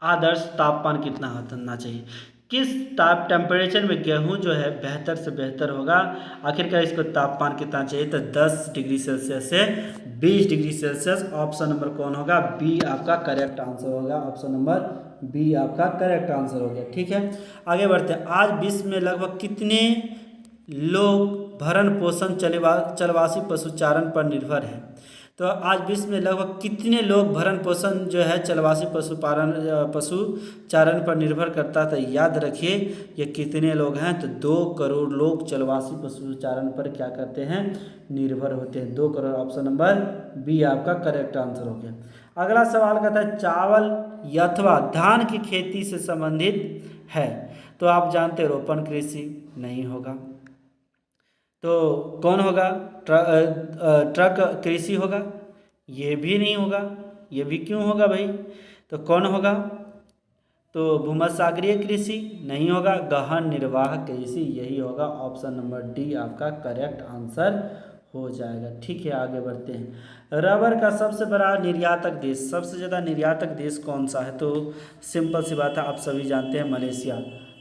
[SPEAKER 1] आदर्श तापमान कितना होना चाहिए, किस टेम्परेचर में गेहूं जो है बेहतर से बेहतर होगा। आखिरकार इसको तापमान कितना चाहिए, तो 10 डिग्री सेल्सियस से 20 डिग्री सेल्सियस। ऑप्शन नंबर कौन होगा, बी आपका करेक्ट आंसर होगा। ऑप्शन नंबर बी आपका करेक्ट आंसर हो गया। ठीक है, आगे बढ़ते हैं। आज विश्व में लगभग कितने लोग भरण पोषण चलवासी पशुचारण पर निर्भर है। तो आज विश्व में लगभग कितने लोग भरण पोषण जो है चलवासी पशुचारण पर निर्भर करता था। याद रखिए ये कितने लोग हैं, तो 2 करोड़ लोग चलवासी पशुचारण पर क्या करते हैं, निर्भर होते हैं। 2 करोड़। ऑप्शन नंबर बी आपका करेक्ट आंसर हो गया। अगला सवाल कहता है चावल अथवा धान की खेती से संबंधित है। तो आप जानते रोपण कृषि नहीं होगा, तो कौन होगा, ट्रक कृषि होगा, ये भी नहीं होगा। ये भी क्यों होगा भाई, तो कौन होगा, तो भूमध्यसागरीय कृषि नहीं होगा, गहन निर्वाह कृषि यही होगा। ऑप्शन नंबर डी आपका करेक्ट आंसर हो जाएगा। ठीक है, आगे बढ़ते हैं। रबर का सबसे बड़ा निर्यातक देश, सबसे ज़्यादा निर्यातक देश कौन सा है, तो सिंपल सी बात है, आप सभी जानते हैं मलेशिया।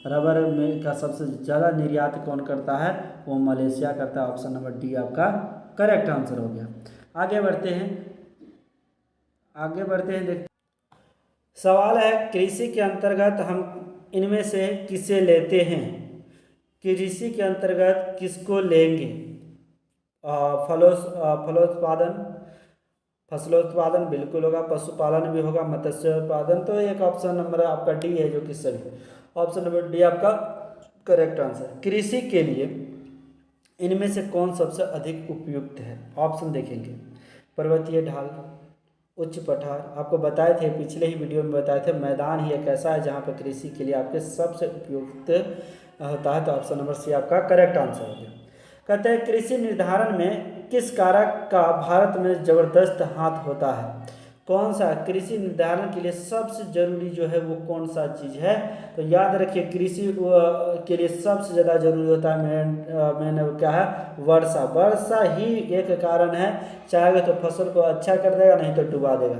[SPEAKER 1] रबर में का सबसे ज़्यादा निर्यात कौन करता है, वो मलेशिया करता है। ऑप्शन नंबर डी आपका करेक्ट आंसर हो गया। आगे बढ़ते हैं, देखते सवाल है कृषि के अंतर्गत हम इनमें से किसे लेते हैं। कृषि के अंतर्गत किसको लेंगे, फलोत्पादन, फसलोत्पादन बिल्कुल होगा, पशुपालन भी होगा, मत्स्य उत्पादन। तो एक ऑप्शन नंबर आपका डी है जो कि सही। ऑप्शन नंबर डी आपका करेक्ट आंसर। कृषि के लिए इनमें से कौन सबसे अधिक उपयुक्त है। ऑप्शन देखेंगे, पर्वतीय ढाल, उच्च पठार, आपको बताए थे पिछले ही वीडियो में बताए थे, मैदान ही एक ऐसा है जहाँ पर कृषि के लिए आपके सबसे उपयुक्त होता है। तो ऑप्शन नंबर सी आपका करेक्ट आंसर हो गया। कहते हैं कृषि निर्धारण में किस कारक का भारत में जबरदस्त हाथ होता है। कौन सा कृषि निर्धारण के लिए सबसे जरूरी जो है वो कौन सा चीज़ है, तो याद रखिए कृषि के लिए सबसे ज़्यादा जरूरी होता है मेन क्या है, वर्षा। वर्षा ही एक कारण है, चाहेगा तो फसल को अच्छा कर देगा, नहीं तो डुबा देगा।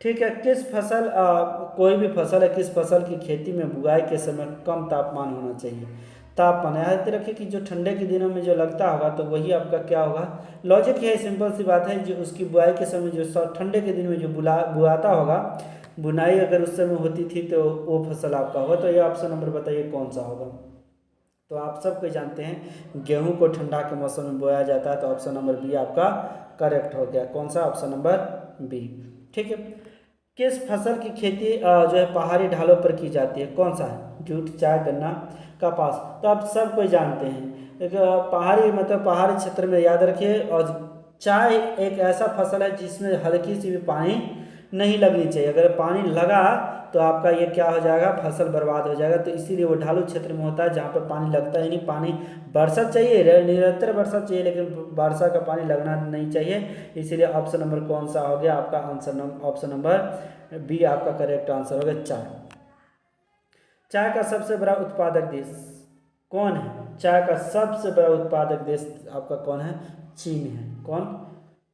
[SPEAKER 1] ठीक है, किस फसल कोई भी फसल है, किस फसल की खेती में बुआई के समय कम तापमान होना चाहिए। तापमान याद रखिए कि जो ठंडे के दिनों में जो लगता होगा तो वही आपका क्या होगा, लॉजिक है, सिंपल सी बात है, जो उसकी बुआई के समय जो ठंडे के दिन में जो बुआता होगा, बुनाई अगर उस समय होती थी तो वो फसल आपका होगा। तो ये ऑप्शन नंबर बताइए कौन सा होगा। तो आप सबको जानते हैं गेहूं को ठंडा के मौसम में बोया जाता है। तो ऑप्शन नंबर बी आपका करेक्ट हो गया। कौन सा, ऑप्शन नंबर बी। ठीक है, किस फसल की खेती जो है पहाड़ी ढालों पर की जाती है, कौन सा है, जूट, चाय, गन्ना, कपास। तो आप सब कोई जानते हैं एक पहाड़ी मतलब पहाड़ी क्षेत्र में याद रखिए। और चाय एक ऐसा फसल है जिसमें हल्की सी भी पानी नहीं लगनी चाहिए, अगर पानी लगा तो आपका ये क्या हो जाएगा, फसल बर्बाद हो जाएगा। तो इसीलिए वो ढालू क्षेत्र में होता है जहाँ पर पानी लगता ही नहीं। पानी वर्षा चाहिए, निरंतर वर्षा चाहिए, लेकिन वर्षा का पानी लगना नहीं चाहिए। इसीलिए ऑप्शन नंबर कौन सा हो गया आपका आंसर, ऑप्शन नंबर बी आपका करेक्ट आंसर हो गया, चाय। चाय का सबसे बड़ा उत्पादक देश कौन है, चाय का सबसे बड़ा उत्पादक देश आपका कौन है, चीन है। कौन,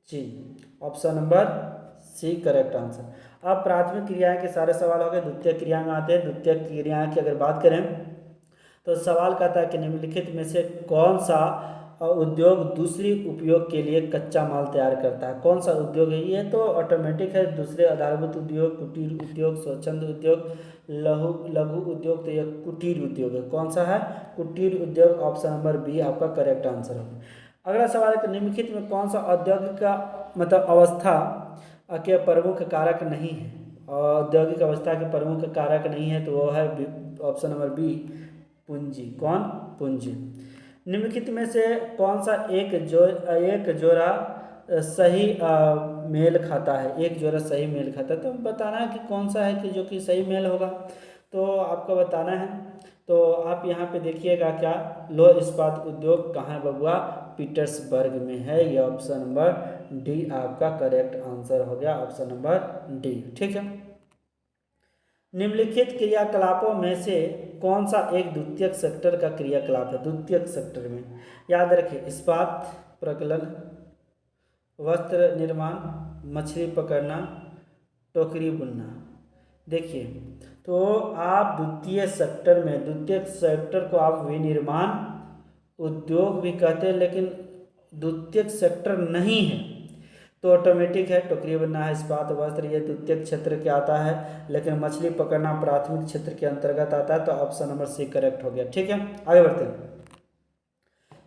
[SPEAKER 1] चीन। Option number C correct answer. अब प्राथमिक क्रियाएं के सारे सवाल हो गए, द्वितीय क्रिया में आते हैं। द्वितीय क्रिया की अगर बात करें तो सवाल कहता है कि निम्नलिखित में से कौन सा उद्योग दूसरी उपयोग के लिए कच्चा माल तैयार करता है। कौन सा उद्योग है ये, तो ऑटोमेटिक है। दूसरे आधारभूत उद्योग, कुटीर उद्योग, स्वच्छंद उद्योग, लघु उद्योग, तो यह कुटीर उद्योग है। कौन सा है, कुटीर उद्योग। ऑप्शन नंबर बी आपका करेक्ट आंसर होगा। अगला सवाल है कि निम्नलिखित में कौन सा औद्योगिक का मतलब अवस्था के प्रमुख कारक नहीं है, औद्योगिक अवस्था के प्रमुख कारक नहीं है, तो वो है ऑप्शन नंबर बी, पूंजी। कौन, पूंजी। निम्नलिखित में से कौन सा एक जोड़ा सही मेल खाता है, एक जोड़ा सही मेल खाता है। तो बताना है कि कौन सा है कि जो कि सही मेल होगा, तो आपको बताना है। तो आप यहाँ पे देखिएगा क्या, लौह इस्पात उद्योग कहाँ है बबुआ, पीटर्सबर्ग में है। ये ऑप्शन नंबर डी आपका करेक्ट आंसर हो गया, ऑप्शन नंबर डी। ठीक है, निम्नलिखित क्रियाकलापों में से कौन सा एक द्वितीयक सेक्टर का क्रियाकलाप है। द्वितीयक सेक्टर में याद रखिए इस्पात प्रकलन, वस्त्र निर्माण, मछली पकड़ना, टोकरी बुनना। देखिए, तो आप द्वितीय सेक्टर को आप विनिर्माण उद्योग भी कहते हैं, लेकिन द्वितीयक सेक्टर नहीं है तो ऑटोमेटिक है। टोकरी बनना है, इस्पात वस्त्र, ये द्वितीयक क्षेत्र के आता है, लेकिन मछली पकड़ना प्राथमिक क्षेत्र के अंतर्गत आता है। तो ऑप्शन नंबर सी करेक्ट हो गया। ठीक है, आगे बढ़ते हैं।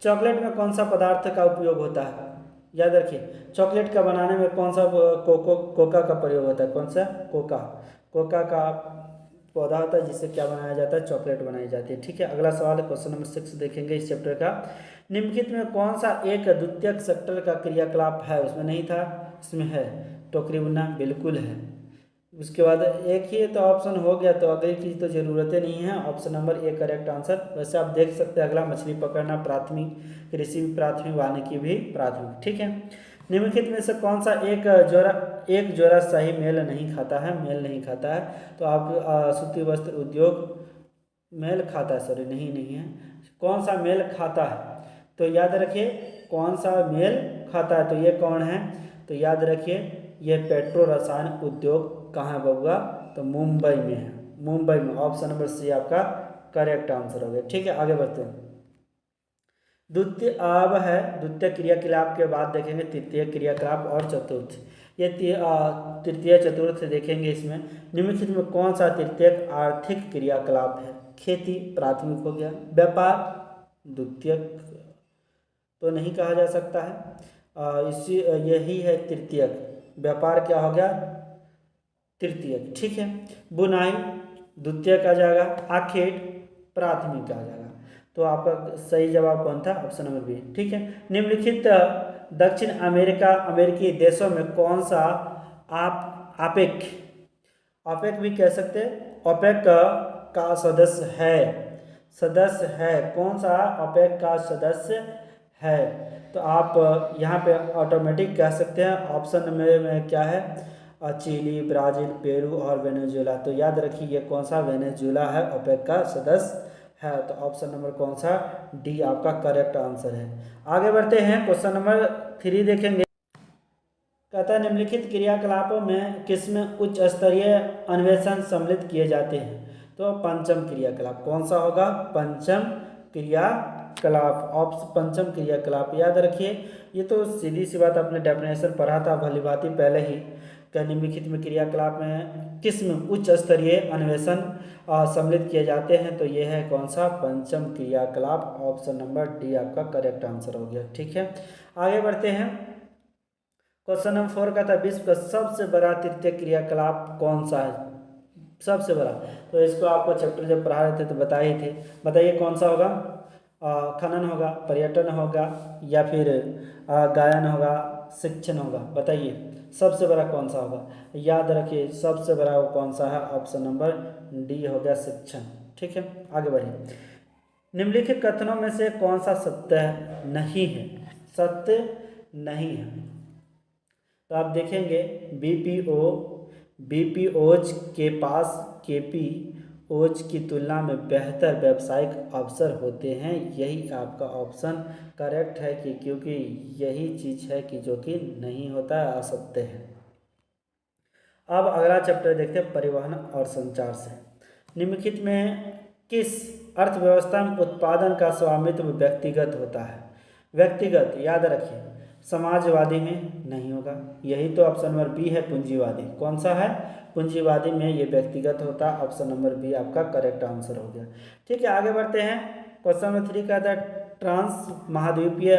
[SPEAKER 1] चॉकलेट में कौन सा पदार्थ का उपयोग होता है? याद रखिए, चॉकलेट का बनाने में कौन सा कोका का प्रयोग होता है? कौन सा? कोका का पौधा होता है जिससे क्या बनाया जाता है? चॉकलेट बनाई जाती है। ठीक है, अगला सवाल है, क्वेश्चन नंबर 6 देखेंगे इस चैप्टर का। निम्नलिखित में कौन सा एक द्वितीयक सेक्टर का क्रियाकलाप है? उसमें नहीं था, इसमें है। टोकरी बुनना बिल्कुल है। उसके बाद एक ही है तो ऑप्शन हो गया, तो अगली की तो जरूरतें नहीं है। Option number A correct answer. वैसे आप देख सकते हैं अगला, मछली पकड़ना प्राथमिक, कृषि भी प्राथमिक, वानिकी भी प्राथमिक। ठीक है, निम्नलिखित में से कौन सा एक जोड़ा सही मेल नहीं खाता है? तो आप सूती वस्त्र उद्योग मेल खाता है, सॉरी नहीं है। कौन सा मेल खाता है? तो याद रखिए कौन सा मेल खाता है, तो ये कौन है? तो याद रखिए ये पेट्रो रसायन उद्योग कहाँ है बबुआ? तो मुंबई में है, मुंबई में। ऑप्शन नंबर सी आपका करेक्ट आंसर हो गया। ठीक है, आगे बढ़ते हैं। द्वितीय क्रियाकलाप के बाद देखेंगे तृतीय क्रियाकलाप और चतुर्थ। ये तृतीय चतुर्थ देखेंगे। इसमें निम्नलिखित में कौन सा तृतीयक आर्थिक क्रियाकलाप है? खेती प्राथमिक हो गया, व्यापार द्वितीयक तो नहीं कहा जा सकता है। यही है तृतीयक, व्यापार क्या हो गया? तृतीयक। ठीक है, बुनाई द्वितीयक आ जाएगा, आखेट प्राथमिक आ जाएगा। तो आपका सही जवाब कौन था? Option number B. ठीक है, निम्नलिखित दक्षिण अमेरिकी देशों में कौन सा ऑपेक भी कह सकते हैं, ऑपेक का सदस्य है। कौन सा ऑपेक का सदस्य है? तो आप यहाँ पे ऑटोमेटिक कह सकते हैं। ऑप्शन में क्या है? चिली, ब्राज़ील, पेरू और वेनेजुएला। तो याद रखिए ये कौन सा? वेनेजुएला है ओपेक का सदस्य है। तो ऑप्शन नंबर कौन सा? डी आपका करेक्ट आंसर है। आगे बढ़ते हैं, क्वेश्चन नंबर 3 देखेंगे। कहता है निम्नलिखित क्रियाकलापों में किसमें उच्च स्तरीय अन्वेषण सम्मिलित किए जाते हैं? तो पंचम क्रियाकलाप। कौन सा होगा? पंचम क्रियाकलाप। पंचम क्रियाकलाप याद रखिए, ये तो सीधी सी बात, आपने डेफिनेशन पढ़ा था भली भांति पहले ही। निम्नलिखित में क्रियाकलाप में किसमें उच्च स्तरीय अन्वेषण सम्मिलित किए जाते हैं? तो ये है कौन सा? पंचम क्रियाकलाप। ऑप्शन नंबर डी आपका करेक्ट आंसर हो गया। ठीक है, आगे बढ़ते हैं। क्वेश्चन नंबर 4 का था विश्व का सबसे बड़ा तृतीय क्रियाकलाप कौन सा है? सबसे बड़ा, तो इसको आपको चैप्टर जब पढ़ा रहे थे तो बताए थे। बताइए कौन सा होगा? खनन होगा, पर्यटन होगा, या फिर गायन होगा, शिक्षण होगा? बताइए सबसे बड़ा कौन सा होगा? याद रखिए सबसे बड़ा वो कौन सा है? ऑप्शन नंबर डी हो गया, शिक्षण। ठीक है, आगे बढ़िए। निम्नलिखित कथनों में से कौन सा सत्य नहीं है? सत्य नहीं है, तो आप देखेंगे बीपीओज के पास केपीओज की तुलना में बेहतर व्यावसायिक अवसर होते हैं। यही आपका ऑप्शन करेक्ट है कि क्योंकि यही चीज़ है कि जो कि नहीं होता है, असत्य है। अब अगला चैप्टर देखते हैं परिवहन और संचार से। निम्नलिखित में किस अर्थव्यवस्था में उत्पादन का स्वामित्व व्यक्तिगत होता है? व्यक्तिगत याद रखिए, समाजवादी में नहीं होगा। यही तो ऑप्शन नंबर बी है, पूंजीवादी। कौन सा है? पूंजीवादी में ये व्यक्तिगत होता है। ऑप्शन नंबर बी आपका करेक्ट आंसर हो गया। ठीक है, आगे बढ़ते हैं। क्वेश्चन नंबर 3 का था ट्रांस महाद्वीपीय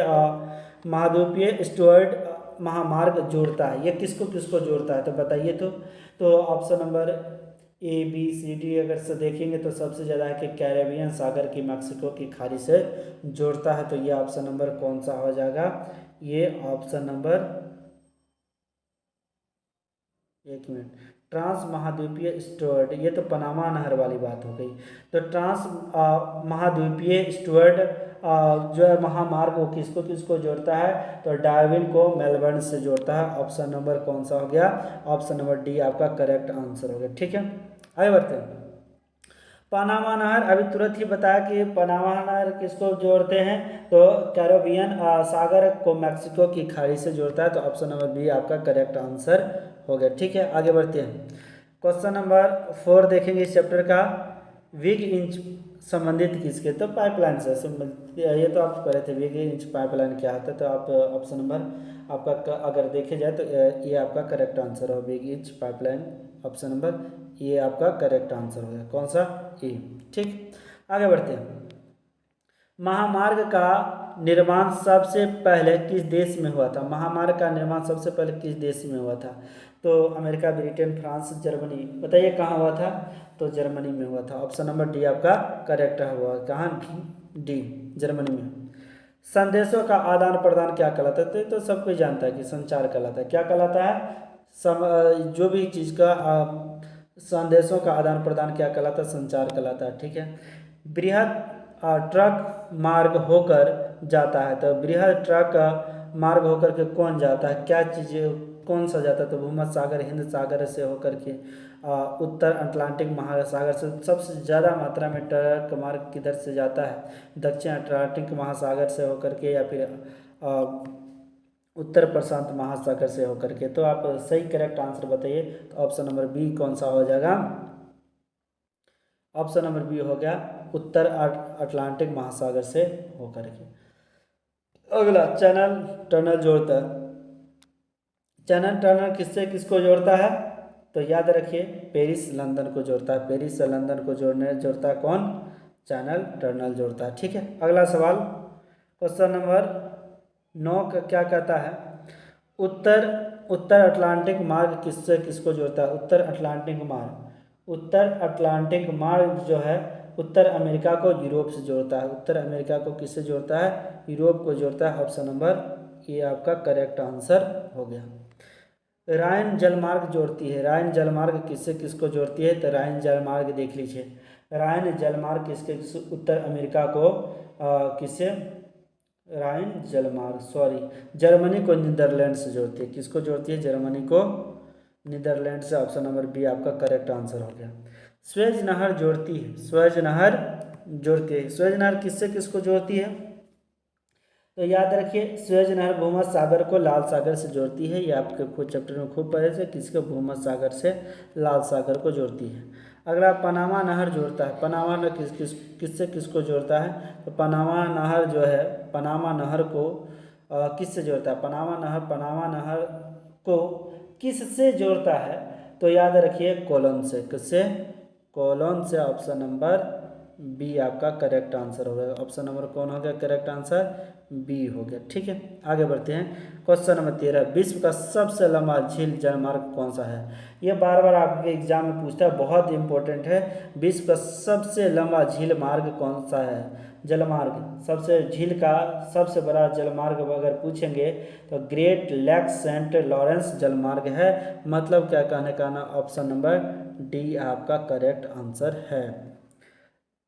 [SPEAKER 1] स्टुअर्ड महामार्ग जोड़ता है। ये किसको किसको जोड़ता है? तो बताइए। तो option number A B C D अगर से देखेंगे तो सबसे ज़्यादा है कि कैरेबियन सागर की मैक्सिको की खाड़ी से जोड़ता है। तो ये ऑप्शन नंबर कौन सा हो जाएगा? ये ऑप्शन नंबर, एक मिनट, ट्रांस महाद्वीपीय स्टुअर्ड, ये तो पनामा नहर वाली बात हो गई। तो ट्रांस महाद्वीपीय स्टुअर्ड जो है महामार्ग वो किसको किसको जोड़ता है? तो डार्विन को मेलबर्न से जोड़ता है। ऑप्शन नंबर कौन सा हो गया? ऑप्शन नंबर डी आपका करेक्ट आंसर हो गया। ठीक है, आगे बढ़ते हैं। पनामा नहर अभी तुरंत ही बताया कि पनामा नहर किसको जोड़ते हैं, तो कैरेबियन सागर को मैक्सिको की खाड़ी से जोड़ता है। तो ऑप्शन नंबर बी आपका करेक्ट आंसर हो गया। ठीक है, आगे बढ़ते हैं। क्वेश्चन नंबर 4 देखेंगे इस चैप्टर का। विग इंच संबंधित किसके, तो पाइपलाइन से संबंधित। ये तो आप पढ़े थे विग इंच पाइपलाइन क्या होता है। तो आप ऑप्शन नंबर आपका अगर देखे जाए तो ये आपका करेक्ट आंसर हो, Big Inch pipeline. Option number ये आपका करेक्ट आंसर हो गया, कौन सा, ए। ठीक, आगे बढ़ते हैं। महामार्ग का निर्माण सबसे पहले किस देश में हुआ था? महामार्ग का निर्माण सबसे पहले किस देश में हुआ था? तो अमेरिका, ब्रिटेन, फ्रांस, जर्मनी। बताइए कहाँ हुआ था? तो जर्मनी में हुआ था। ऑप्शन नंबर डी आपका करेक्ट हुआ। कहाँ? डी, जर्मनी में। संदेशों का आदान प्रदान क्या कहलाता है? तो सब कोई जानता है कि संचार कहलाता है। क्या कहलाता है? जो भी चीज़ का संदेशों का आदान प्रदान क्या कहलाता है? संचार कहलाता है। ठीक है। बृहद ट्रक मार्ग होकर जाता है। तो बृहद ट्रक मार्ग होकर के कौन जाता है? क्या चीज़ कौन सा जाता है? तो भूमध्य सागर, हिंद सागर से होकर के उत्तर अटलांटिक महासागर से सबसे ज़्यादा मात्रा में ट्रक मार्ग किधर से जाता है? दक्षिण अटलांटिक महासागर से होकर के, या फिर उत्तर प्रशांत महासागर से होकर के। तो आप सही करेक्ट आंसर बताइए। तो ऑप्शन नंबर बी कौन सा हो जाएगा? ऑप्शन नंबर बी हो गया उत्तर अटलांटिक महासागर से होकर के। अगला, चैनल टनल जोड़ता है। चैनल टनल किससे किसको जोड़ता है? तो याद रखिए, पेरिस लंदन को जोड़ता है। पेरिस से लंदन को जोड़ता है कौन? चैनल टनल जोड़ता है। ठीक है, अगला सवाल क्वेश्चन नंबर 9 का क्या कहता है? उत्तर अटलांटिक मार्ग किससे किसको जोड़ता है? उत्तर अटलांटिक मार्ग, उत्तर अटलांटिक मार्ग जो है उत्तर अमेरिका को यूरोप से जोड़ता है। उत्तर अमेरिका को किससे जोड़ता है? यूरोप को जोड़ता है। ऑप्शन नंबर ये आपका करेक्ट आंसर हो गया। राइन जलमार्ग जोड़ती है। राइन जलमार्ग किससे किसको जोड़ती है? तो राइन जलमार्ग देख लीजिए। राइन जलमार्ग किसके उत्तर अमेरिका को किससे? राइन जलमार्ग जर्मनी को नीदरलैंड से जोड़ती है। किसको जोड़ती है? जर्मनी को नीदरलैंड से। ऑप्शन नंबर बी आपका करेक्ट आंसर हो गया। स्वेज नहर जोड़ती है। स्वेज नहर जोड़ती है। स्वेज नहर किससे किसको जोड़ती है? तो याद रखिए, स्वेज नहर भूमध्य सागर को लाल सागर से जोड़ती है। ये आपके खुद चैप्टर में खूब पढ़े थे, किसको? भूमध्य सागर से लाल सागर को जोड़ती है। अगला, पनामा नहर जोड़ता है। पनामा नहर किससे किसको जोड़ता है? तो पनामा नहर जो है, पनामा नहर को किससे जोड़ता है? पनामा नहर को किससे जोड़ता है? तो याद रखिए, कोलन से। किससे? कोलन से। ऑप्शन नंबर बी आपका करेक्ट आंसर हो गया। ऑप्शन नंबर कौन हो गया करेक्ट आंसर? बी हो गया। ठीक है, आगे बढ़ते हैं। क्वेश्चन नंबर 13, विश्व का सबसे लंबा झील जलमार्ग कौन सा है? ये बार बार आपके एग्जाम में पूछता है, बहुत इंपॉर्टेंट है। विश्व का सबसे लंबा झील मार्ग कौन सा है? जलमार्ग, सबसे झील का सबसे बड़ा जलमार्ग अगर पूछेंगे तो ग्रेट लेक सेंट लॉरेंस जलमार्ग है। मतलब क्या कहने का ना, ऑप्शन नंबर डी आपका करेक्ट आंसर है।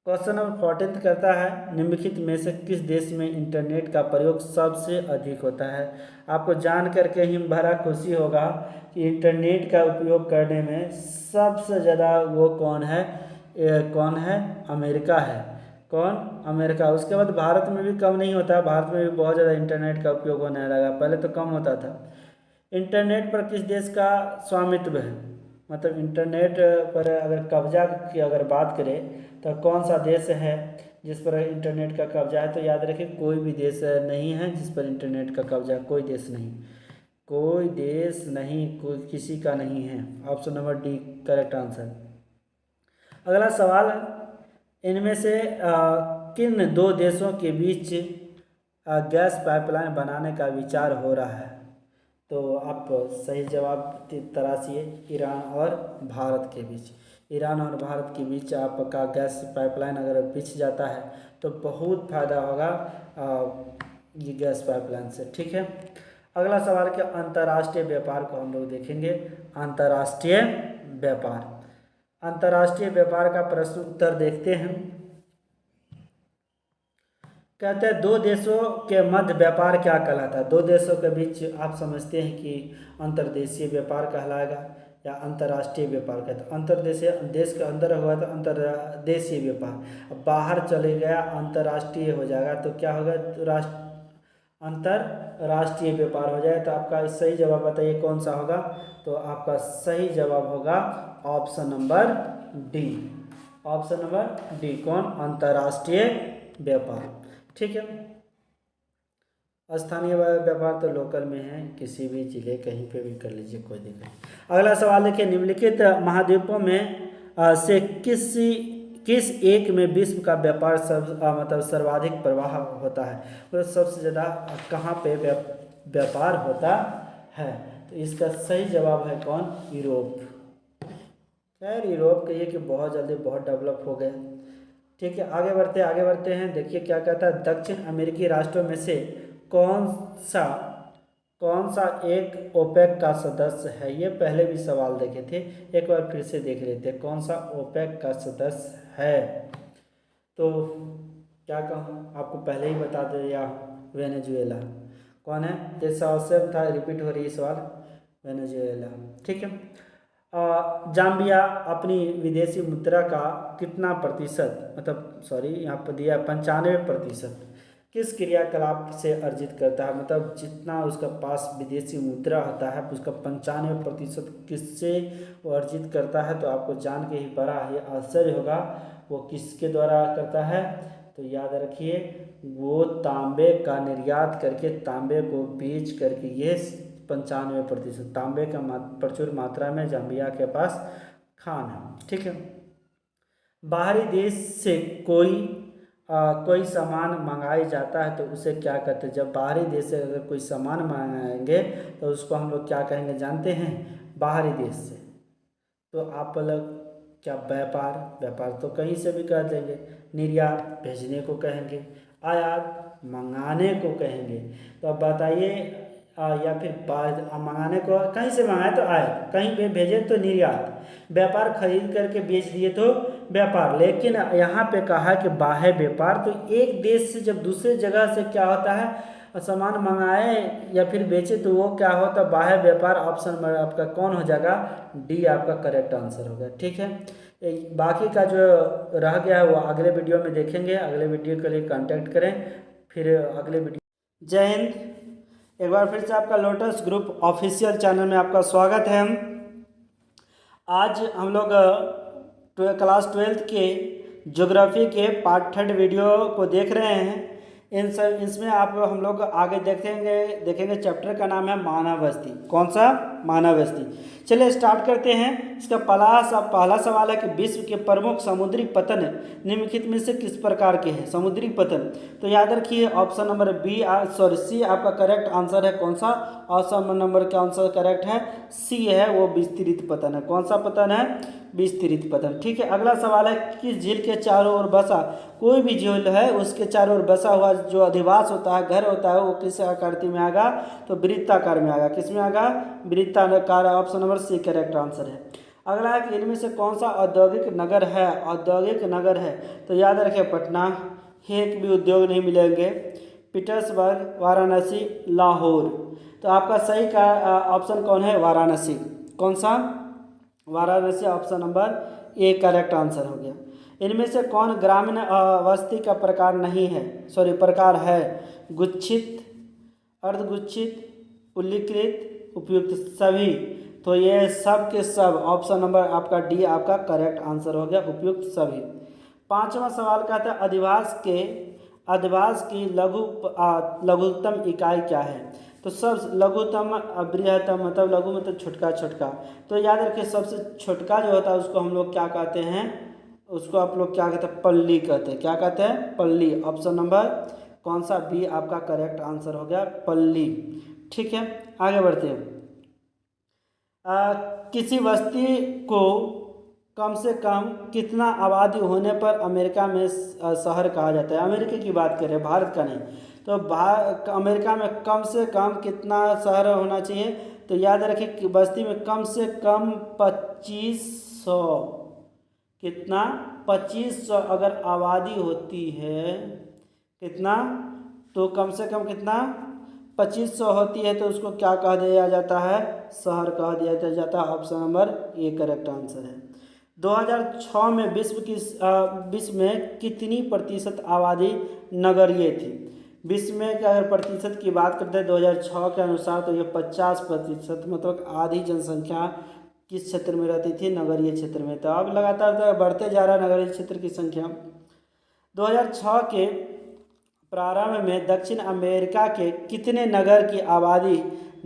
[SPEAKER 1] क्वेश्चन नंबर 14 करता है, निम्नलिखित में से किस देश में इंटरनेट का प्रयोग सबसे अधिक होता है? आपको जान करके ही बड़ा खुशी होगा कि इंटरनेट का उपयोग करने में सबसे ज़्यादा वो कौन है? अमेरिका है। कौन? अमेरिका। उसके बाद भारत में भी कम नहीं होता। भारत में भी बहुत ज़्यादा इंटरनेट का उपयोग होने लगा, पहले तो कम होता था। इंटरनेट पर किस देश का स्वामित्व है? मतलब इंटरनेट पर अगर कब्जा की अगर बात करें तो कौन सा देश है जिस पर इंटरनेट का कब्जा है? तो याद रखिए, कोई भी देश नहीं है जिस पर इंटरनेट का कब्जा है। कोई देश नहीं, कोई देश नहीं, कोई किसी का नहीं है। Option number D correct answer. अगला सवाल, इनमें से किन दो देशों के बीच गैस पाइपलाइन बनाने का विचार हो रहा है? तो आप सही जवाब तराशिए, ईरान और भारत के बीच। ईरान और भारत के बीच आपका गैस पाइपलाइन अगर बिछ जाता है तो बहुत फ़ायदा होगा ये गैस पाइपलाइन से। ठीक है, अगला सवाल क्या, अंतर्राष्ट्रीय व्यापार को हम लोग देखेंगे। अंतर्राष्ट्रीय व्यापार, अंतर्राष्ट्रीय व्यापार का प्रश्न उत्तर देखते हैं। कहते हैं, दो देशों के मध्य व्यापार क्या कहलाता है? दो देशों के बीच आप समझते हैं कि अंतर्देशीय व्यापार कहलाएगा, या अंतर्राष्ट्रीय व्यापार कहते हैं। अंतर्देशीय, देश के अंदर हुआ तो अंतर्देशीय व्यापार, अब बाहर चले गया अंतर्राष्ट्रीय हो जाएगा तो क्या होगा, अंतर्राष्ट्रीय व्यापार हो जाए। तो आपका सही जवाब बताइए कौन सा होगा, तो आपका सही जवाब होगा option number D. Option number D कौन, अंतर्राष्ट्रीय व्यापार। ठीक है, स्थानीय व्यापार तो लोकल में है, किसी भी जिले कहीं पे भी कर लीजिए, कोई दिक्कत नहीं। अगला सवाल देखिए, निम्नलिखित महाद्वीपों में से किस एक में विश्व का व्यापार मतलब सर्वाधिक प्रवाह होता है, तो सबसे ज़्यादा कहाँ पे व्यापार होता है, तो इसका सही जवाब है कौन, यूरोप। खैर यूरोप कहिए कि बहुत जल्दी बहुत डेवलप हो गए। ठीक है, आगे बढ़ते हैं। देखिए क्या कहता है, दक्षिण अमेरिकी राष्ट्रों में से कौन सा एक ओपेक का सदस्य है। ये पहले भी सवाल देखे थे, एक बार फिर से देख लेते हैं, कौन सा ओपेक का सदस्य है। तो क्या कहूँ, आपको पहले ही बता दिया, वेनेजुएला। कौन है, जैसा ऑप्शन था रिपीट हो रही है सवाल, वेनेजुएला। ठीक है, जाम्बिया अपनी विदेशी मुद्रा का कितना प्रतिशत, मतलब सॉरी यहाँ पर दिया 95% किस क्रियाकलाप से अर्जित करता है, मतलब जितना उसका पास विदेशी मुद्रा होता है उसका 95% किससे वो अर्जित करता है। तो आपको जान के ही बड़ा ही आश्चर्य होगा वो किसके द्वारा करता है, तो याद रखिए वो तांबे का निर्यात करके, तांबे को बेच करके, ये 95% तांबे का प्रचुर मात्रा में जाम्बिया के पास खान है। ठीक है, बाहरी देश से कोई सामान मंगाई जाता है तो उसे क्या कहते हैं, जब बाहरी देश से अगर कोई सामान मंगाएंगे तो उसको हम लोग क्या कहेंगे जानते हैं, बाहरी देश से। तो आप लोग क्या, व्यापार तो कहीं से भी कह देंगे, निर्यात भेजने को कहेंगे, आयात मंगाने को कहेंगे। तो अब बताइए, या फिर मंगाने को कहीं से मंगाए तो आयात, कहीं पे भेजे तो निर्यात, व्यापार खरीद करके बेच दिए तो व्यापार। लेकिन यहाँ पे कहा कि बाह्य व्यापार, तो एक देश से जब दूसरे जगह से क्या होता है सामान मंगाए या फिर बेचे तो वो क्या होता है, बाह्य व्यापार। ऑप्शन आपका कौन हो जाएगा, डी आपका करेक्ट आंसर होगा। ठीक है, बाकी का जो रह गया है वो अगले वीडियो में देखेंगे। अगले वीडियो के लिए कांटेक्ट करें, फिर अगले वीडियो। जय हिंद। एक बार फिर से आपका लोटस ग्रुप ऑफिशियल चैनल में आपका स्वागत है। आज हम लोग क्लास 12th के ज्योग्राफी के पार्ट 3 वीडियो को देख रहे हैं। इसमें हम लोग आगे देखेंगे चैप्टर का नाम है मानव बस्ती। कौन सा, मानव बस्ती। चलिए स्टार्ट करते हैं। इसका पहला सवाल है कि विश्व के प्रमुख समुद्री पतन निम्नलिखित में से किस प्रकार के हैं। समुद्री पतन, तो याद रखिए ऑप्शन नंबर सी आपका करेक्ट आंसर है। कौन सा, ऑप्शन नंबर का आंसर करेक्ट है सी है, वो विस्तृत पतन है। कौन सा पतन है, विस्तृत पतन। ठीक है, अगला सवाल है किस झील के चारों ओर बसा, कोई भी झील है उसके चारों ओर बसा हुआ जो अधिवास होता है, घर होता है, वो किस आकृति में आएगा, तो वृत्ताकार में आएगा। किस में आएगा, वृत्ताकार। Option number C correct answer है। अगला है कि इनमें से कौन सा औद्योगिक नगर है, औद्योगिक नगर है, तो याद रखें पटना, एक भी उद्योग नहीं मिलेंगे, पीटर्सबर्ग, वाराणसी, लाहौर। तो आपका सही का ऑप्शन कौन है, वाराणसी। कौन सा, Varanasi. Option number A correct answer हो गया। इनमें से कौन ग्रामीण वस्ती का प्रकार नहीं है, प्रकार है, गुच्छित, अर्धगुच्छित, उल्लीकृत, उपयुक्त, सभी। तो ये सब के सब ऑप्शन नंबर आपका डी आपका करेक्ट आंसर हो गया, उपयुक्त सभी। पांचवा सवाल कहता है अधिवास की लघुतम इकाई क्या है। तो सब लघुतम, बृहत्तम, मतलब लघु मतलब छोटका। तो याद रखिए सबसे छोटका जो होता है उसको हम लोग क्या कहते हैं, उसको आप लोग क्या कहते हैं, पल्ली कहते हैं। क्या कहते हैं, पल्ली। ऑप्शन नंबर कौन सा, बी आपका करेक्ट आंसर हो गया, पल्ली। ठीक है, आगे बढ़ते हैं। किसी बस्ती को कम से कम कितना आबादी होने पर अमेरिका में शहर कहा जाता है। अमेरिका की बात करें, भारत का नहीं। तो अमेरिका में कम से कम कितना शहर होना चाहिए, तो याद रखिए कि बस्ती में कम से कम 2500, कितना, 2500 अगर आबादी होती है, कितना, तो कम से कम कितना, 2500 होती है तो उसको क्या कह दिया जाता है, शहर कह दिया जाता है। Option number A correct answer है। 2006 में विश्व में कितनी प्रतिशत आबादी नगरीय थी? विश्व में अगर प्रतिशत की बात करते हैं 2006 के अनुसार तो ये 50%, मतलब आधी जनसंख्या किस क्षेत्र में रहती थी, नगरीय क्षेत्र में। तो अब लगातार बढ़ते जा रहा है नगरीय क्षेत्र की संख्या। 2006 के प्रारंभ में दक्षिण अमेरिका के कितने नगर की आबादी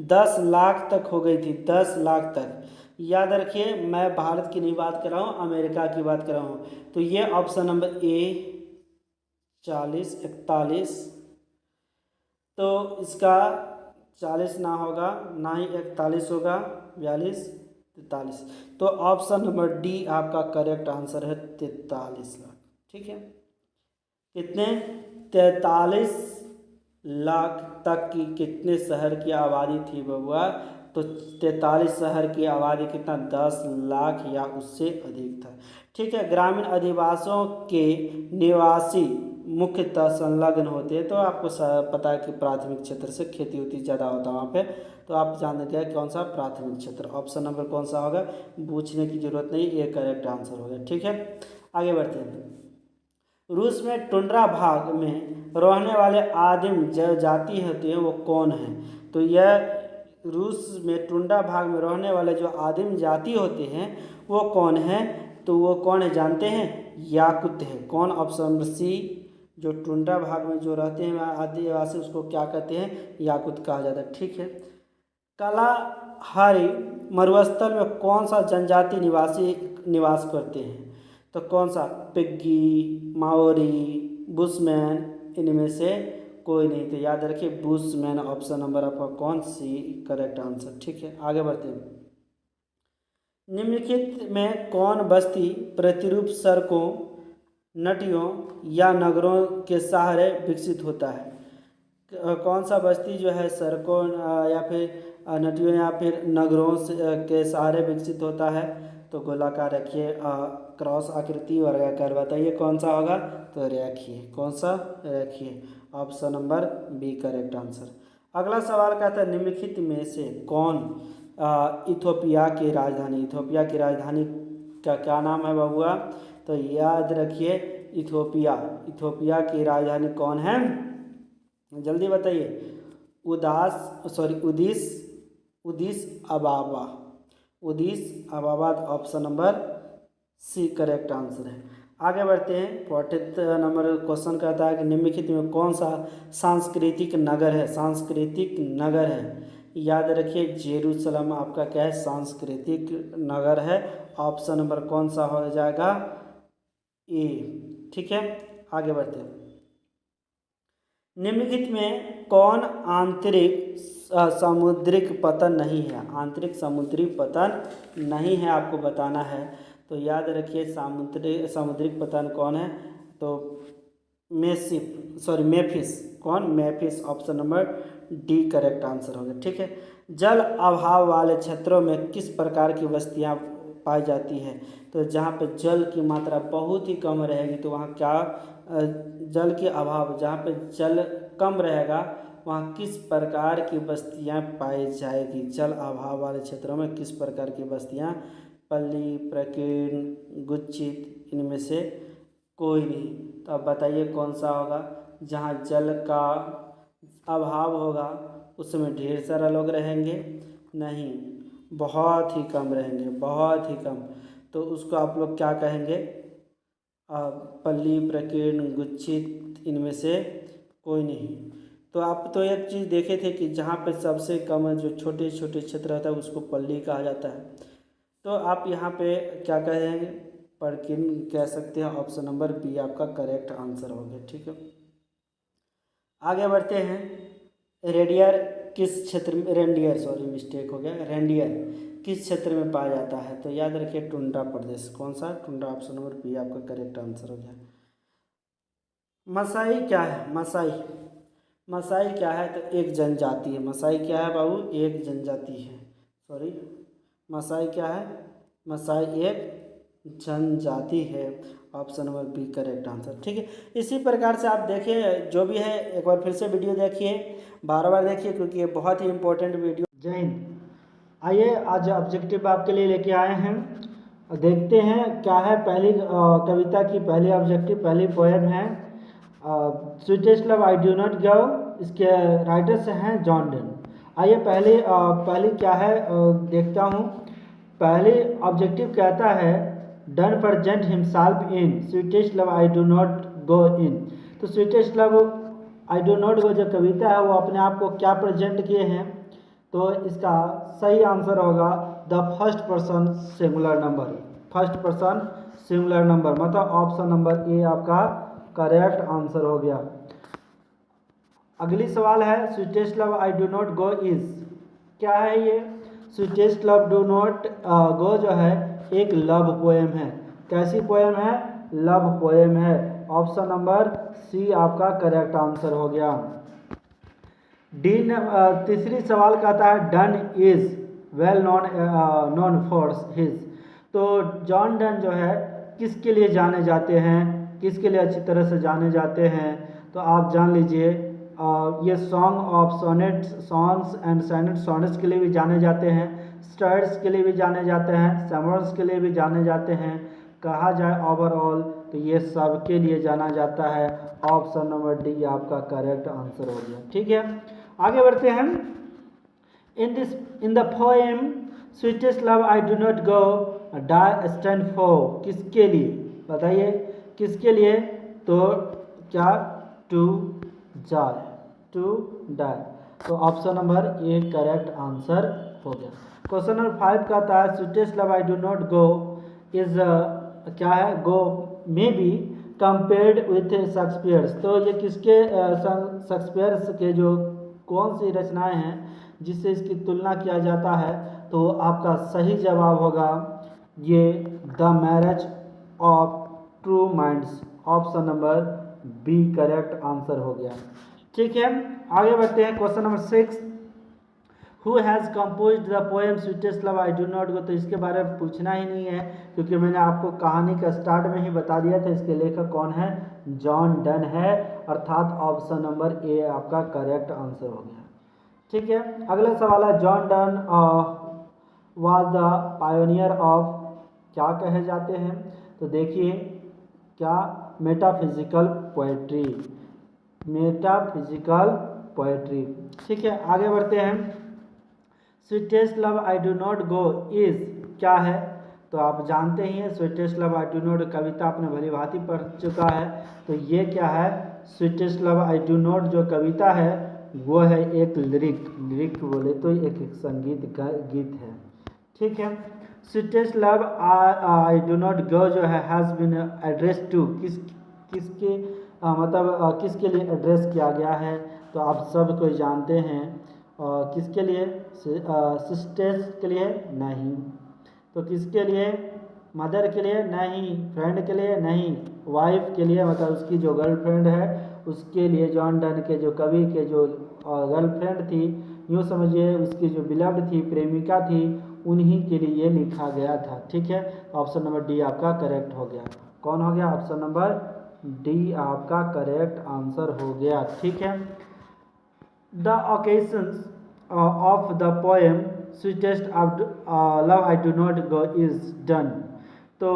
[SPEAKER 1] 10 लाख तक हो गई थी? 10 लाख तक। याद रखिए, मैं भारत की नहीं बात कर रहा हूँ, अमेरिका की बात कर रहा हूँ। तो ये ऑप्शन नंबर ए 40, 41, तो इसका 40 ना होगा, ना ही 41 होगा, 42, 43। तो ऑप्शन नंबर डी आपका करेक्ट आंसर है, 43 लाख। ठीक है, कितने? 43 लाख तक की कितने शहर की आबादी थी बबुआ? तो 43 शहर की आबादी कितना? 10 लाख या उससे अधिक था। ठीक है, ग्रामीण अधिवासियों के निवासी मुख्यतः संलग्न होते हैं। तो आपको पता है कि प्राथमिक क्षेत्र से खेती उती ज़्यादा होता है वहाँ पे। तो आप जान लेते हैं कौन सा प्राथमिक क्षेत्र। ऑप्शन नंबर कौन सा होगा, पूछने की जरूरत नहीं, ये करेक्ट आंसर होगा। ठीक है, आगे बढ़ते हैं। रूस में टुंड्रा भाग में रहने वाले आदिम जो जाति होती है वो कौन है? तो यह रूस में टुंड्रा भाग में रहने वाले जो आदिम जाति होते हैं वो कौन है? तो वो कौन है जानते हैं? याकुत है। कौन? Option number C. जो टुंड्रा भाग में जो रहते हैं आदिवासी उसको क्या कहते हैं? याकुत कहा जाता है। ठीक है, कालाहारी मरुस्थल में कौन सा जनजाति निवास करते हैं? तो कौन सा? पिग्गी, माओरी, बुशमैन, इनमें से कोई नहीं। तो याद रखिए बुशमैन, ऑप्शन नंबर आपका कौन सी करेक्ट आंसर। ठीक है, आगे बढ़ते हैं। निम्नलिखित में कौन बस्ती प्रतिरूप सड़कों, नदियों या नगरों के सहारे विकसित होता है? कौन सा बस्ती जो है सड़कों या फिर नदियों या फिर नगरों के सहारे विकसित होता है? तो गोलाकार रखिए, क्रॉस आकृति और आकार। बताइए कौन सा होगा? तो रेखीय। कौन सा? रेखीय। Option number B correct answer. अगला सवाल कहता है निम्नलिखित में से कौन इथोपिया की राजधानी? इथोपिया की राजधानी का क्या नाम है बबुआ? तो याद रखिए इथोपिया की राजधानी कौन है? जल्दी बताइए। Addis Ababa. Addis Ababa, option number C correct answer है। आगे बढ़ते हैं। 40 नंबर क्वेश्चन कहता है कि निम्नलिखित में कौन सा सांस्कृतिक नगर है? सांस्कृतिक नगर है, याद रखिए जेरूसलम आपका क्या है? सांस्कृतिक नगर है। ऑप्शन नंबर कौन सा हो जाएगा? ए। ठीक है, आगे बढ़ते हैं। निम्नलिखित में कौन आंतरिक समुद्रिक पतन नहीं है? आंतरिक समुद्री पतन नहीं है, आपको बताना है। तो याद रखिए समुद्रिक पतन कौन है? तो मेफिस। कौन? Memphis. Option number D correct answer होगा। ठीक है, जल अभाव वाले क्षेत्रों में किस प्रकार की बस्तियां पाई जाती है? तो जहाँ पे जल की मात्रा बहुत ही कम रहेगी तो वहाँ क्या जल के अभाव, जहाँ पे जल कम रहेगा वहाँ किस प्रकार की बस्तियाँ पाई जाएगी? जल अभाव वाले क्षेत्रों में किस प्रकार की बस्तियाँ? पल्ली, प्रकीर्ण, गुच्छित, इनमें से कोई नहीं। तो अब बताइए कौन सा होगा? जहाँ जल का अभाव होगा उसमें ढेर सारा लोग रहेंगे? नहीं, बहुत ही कम रहेंगे, बहुत ही कम। तो उसको आप लोग क्या कहेंगे? पल्ली, प्रकीर्ण, गुच्छित, इनमें से कोई नहीं। तो आप तो एक चीज़ देखे थे कि जहाँ पे सबसे कम जो छोटे छोटे क्षेत्र रहता है उसको पल्ली कहा जाता है। तो आप यहाँ पे क्या कहेंगे? प्रकीर्ण कह सकते हैं। ऑप्शन नंबर बी आपका करेक्ट आंसर हो गया। ठीक है, आगे बढ़ते हैं। रेडियर किस क्षेत्र में? मिस्टेक हो गया। रेंडियर किस क्षेत्र में पाया जाता है? तो याद रखिए टुंड्रा प्रदेश। कौन सा? टुंड्रा। ऑप्शन नंबर बी आपका करेक्ट आंसर हो गया। मसाई क्या है? मसाई क्या है? तो एक जनजाति है। मसाई क्या है बाबू? एक जनजाति है। मसाई क्या है? मसाई एक जनजाति है। Option number B correct answer. ठीक है, इसी प्रकार से आप देखिए, जो भी है एक बार फिर से वीडियो देखिए, बार बार देखिए, क्योंकि ये बहुत ही इंपॉर्टेंट वीडियो। जय हिंद। आइए आज ऑब्जेक्टिव आपके लिए लेके आए हैं, देखते हैं क्या है। पहली कविता की पहली ऑब्जेक्टिव, पहली पोएम है sweetest love I do not गो। इसके राइटर्स हैं जॉन डन। आइए पहली क्या है देखता हूँ। पहली ऑब्जेक्टिव कहता है Donne present himself in sweetest love I do not go in. तो sweetest love I do not go जो कविता है वो अपने आप को क्या प्रेजेंट किए हैं, तो इसका सही आंसर होगा the first person singular number. First person singular number मतलब ऑप्शन नंबर ए आपका करेक्ट आंसर हो गया। अगली सवाल है sweetest love I do not go is, क्या है ये? Sweetest love do not go जो है एक लव पोएम है। कैसी पोएम है? लव पोएम है। ऑप्शन नंबर सी आपका करेक्ट आंसर हो गया। तीसरी सवाल कहता है done is well known for his. तो जॉन डन जो है किसके लिए जाने जाते हैं, किसके लिए अच्छी तरह से जाने जाते हैं? तो आप जान लीजिए ये song of sonnets, songs and sonnets के लिए भी जाने जाते हैं, स्टर्स के लिए भी जाने जाते हैं, समर्स के लिए भी जाने जाते हैं। कहा जाए ओवरऑल तो ये सब के लिए जाना जाता है। ऑप्शन नंबर डी आपका करेक्ट आंसर हो गया। ठीक है, आगे बढ़ते हैं। In the poem sweetest love I do not go die stand for, किसके लिए? बताइए किसके लिए? तो क्या टू जाए, टू डाई। तो option number A correct answer हो गया। क्वेश्चन नंबर 5 कहता है sweetest love I do not go is क्या है? Go may be compared with Shakespeare's. तो ये किसके शेक्सपियर्स के जो कौन सी रचनाएं हैं जिससे इसकी तुलना किया जाता है? तो आपका सही जवाब होगा ये the marriage of true minds. Option number B correct answer हो गया। ठीक है, आगे बढ़ते हैं। Question number 6 who has composed the poem sweetest love I do not go. तो इसके बारे में पूछना ही नहीं है, क्योंकि मैंने आपको कहानी का स्टार्ट में ही बता दिया था। इसके लेखक कौन है? जॉन डन है, अर्थात ऑप्शन नंबर ए आपका करेक्ट आंसर हो गया। ठीक है, अगला सवाल है John done was the pioneer of, क्या कहे जाते हैं? तो देखिए क्या, मेटाफिजिकल पोएट्री, मेटाफिजिकल पोएट्री। ठीक है, आगे बढ़ते हैं। Sweetest love I do not go is क्या है? तो आप जानते ही हैं sweetest love I do not कविता आपने भली भांति पढ़ चुका है। तो ये क्या है? Sweetest love I do not जो कविता है वो है एक लिरिक बोले तो एक संगीत गीत है। ठीक है, sweetest love I do not go जो है हैज़ बीन एड्रेस टू, किसके मतलब किसके लिए एड्रेस किया गया है? तो आप सब कोई जानते हैं किसके लिए? सिस्टर्स के लिए नहीं। तो किसके लिए? मदर के लिए नहीं, फ्रेंड के लिए नहीं, वाइफ के लिए, मतलब उसकी जो गर्लफ्रेंड है उसके लिए। जॉन डन के जो कवि के जो गर्लफ्रेंड थी, यूँ समझिए उसकी जो बिलव्ड थी, प्रेमिका थी, उन्हीं के लिए ये लिखा गया था। ठीक है, ऑप्शन नंबर डी आपका करेक्ट हो गया। कौन हो गया? ऑप्शन नंबर डी आपका करेक्ट आंसर हो गया। ठीक है, the occasions of the poem sweetest love I do not go is done. तो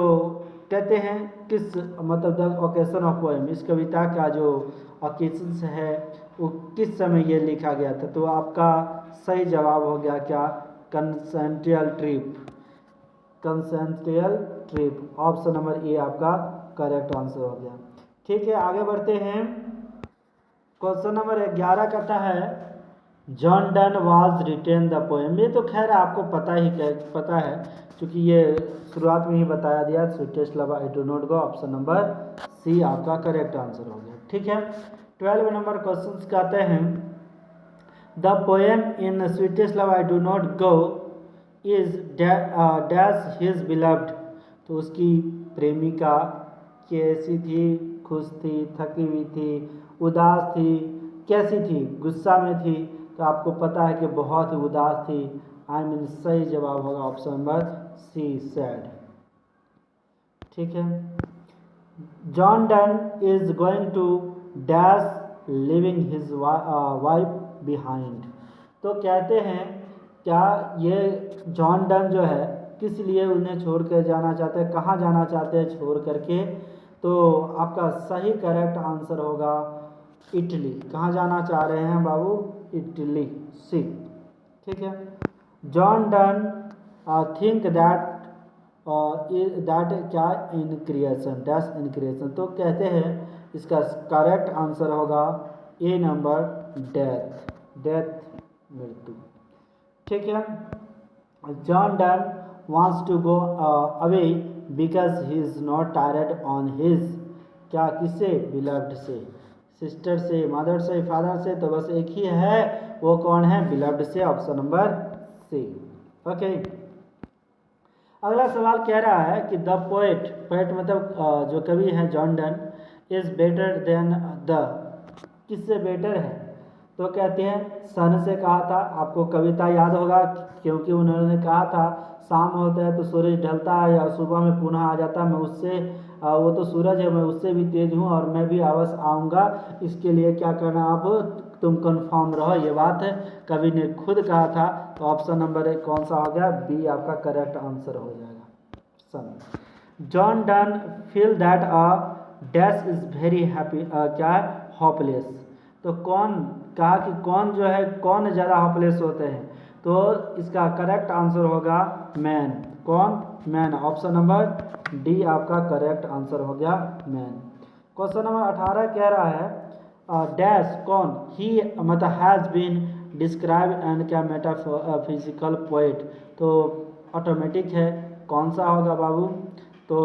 [SPEAKER 1] कहते हैं किस, मतलब द ओकेशन ऑफ पोएम, इस कविता का जो ओकेशंस है वो किस समय ये लिखा गया था? तो आपका सही जवाब हो गया क्या? कंसेंट्रियल ट्रिप, कंसेंट्रियल ट्रिप। ऑप्शन नंबर ए आपका करेक्ट आंसर हो गया। ठीक है, आगे बढ़ते हैं। क्वेश्चन नंबर 11 कहता है John done was written the poem. ये तो खैर आपको पता है, क्योंकि ये शुरुआत में ही बताया दिया sweetest love I do not go. Option number C आपका करेक्ट आंसर हो गया। ठीक है, 12 नंबर क्वेश्चन कहते हैं the poem in sweetest love I do not go is dash his beloved. तो उसकी प्रेमिका कैसी थी? खुश थी, थकी हुई थी, उदास थी, कैसी थी? गुस्सा में थी। तो आपको पता है कि बहुत ही उदास थी। आई मीन सही जवाब होगा ऑप्शन नंबर सी सैड। ठीक है। John Donne is going to dash leaving his wife behind. तो कहते हैं क्या ये जॉन डन जो है किस लिए उन्हें छोड़ कर जाना चाहते हैं, कहाँ जाना चाहते हैं छोड़ करके? तो आपका सही करेक्ट आंसर होगा इटली। कहाँ जाना चाह रहे हैं बाबू? Italy, C. ठीक है। John Donne think that that क्या in creation dash in creation. तो कहते हैं इसका करेक्ट आंसर होगा ए नंबर, डेथ, डेथ, मृत्यु। ठीक है। John done wants to go away because he is not tired on his क्या किससे? beloved से, सिस्टर से, मदर से, फादर से। तो बस एक ही है, वो कौन है? beloved से, ऑप्शन नंबर सी। ओके। अगला सवाल कह रहा है कि द पोएट, पोएट मतलब जो कवि है John Donne, is better than the, किससे बेटर है? तो कहते हैं सन से कहा था। आपको कविता याद होगा क्योंकि उन्होंने कहा था शाम होता है तो सूरज ढलता है या सुबह में पुनः आ जाता है, मैं उससे वो तो सूरज है, मैं उससे भी तेज हूँ और मैं भी अवश्य आऊँगा, इसके लिए क्या करना, आप तुम कन्फर्म रहो। ये बात है कवि ने खुद कहा था। तो ऑप्शन नंबर एक कौन सा हो गया? बी आपका करेक्ट आंसर हो जाएगा, sun. John Donne feel that a dash is very happy, क्या है? होपलेस। तो कौन कहा कि कौन जो है, कौन ज़्यादा होपलेस होते हैं? तो इसका करेक्ट आंसर होगा मैन। कौन? मैन। ऑप्शन नंबर डी आपका करेक्ट आंसर हो गया, मैन। क्वेश्चन नंबर 18 कह रहा है डैश कौन? ही मतलब हैज़ बीन डिस्क्राइब एंड क्या मेटाफिजिकल पोएट। तो ऑटोमेटिक है, कौन सा होगा बाबू? तो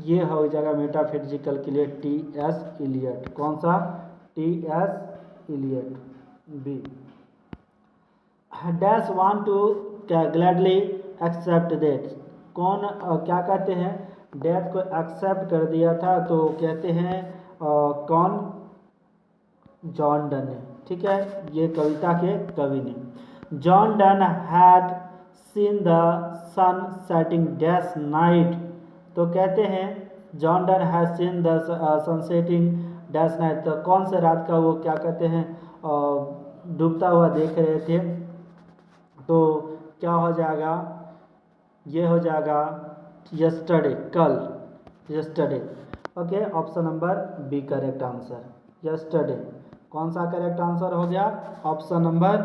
[SPEAKER 1] ये हो जाएगा मेटाफिजिकल के लिए टी एस इलियट। कौन सा? T S Eliot, B. Dash want to क्या ग्लैडली एक्सेप्ट डेथ। कौन क्या कहते हैं? डेथ को एक्सेप्ट कर दिया था। तो कहते हैं कौन? जॉन डन ने। ठीक है, ये कविता के कवि ने। John Donne had seen the sun setting dash night. तो कहते हैं John Donne had seen the sun setting dash night. तो कौन से रात का वो क्या कहते हैं डूबता हुआ देख रहे थे? तो क्या हो जाएगा? ये हो जाएगा यस्टरडे, कल, yesterday. Okay, option number B correct answer, yesterday. कौन सा करेक्ट आंसर हो गया? ऑप्शन नंबर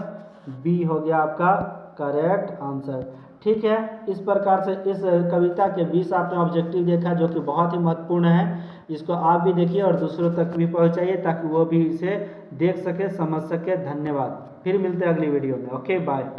[SPEAKER 1] बी हो गया आपका करेक्ट आंसर। ठीक है, इस प्रकार से इस कविता के 20 आपने ऑब्जेक्टिव देखा जो कि बहुत ही महत्वपूर्ण है। इसको आप भी देखिए और दूसरों तक भी पहुंचाइए ताकि वो भी इसे देख सके, समझ सके। धन्यवाद। फिर मिलते हैं अगली वीडियो में। Okay, bye.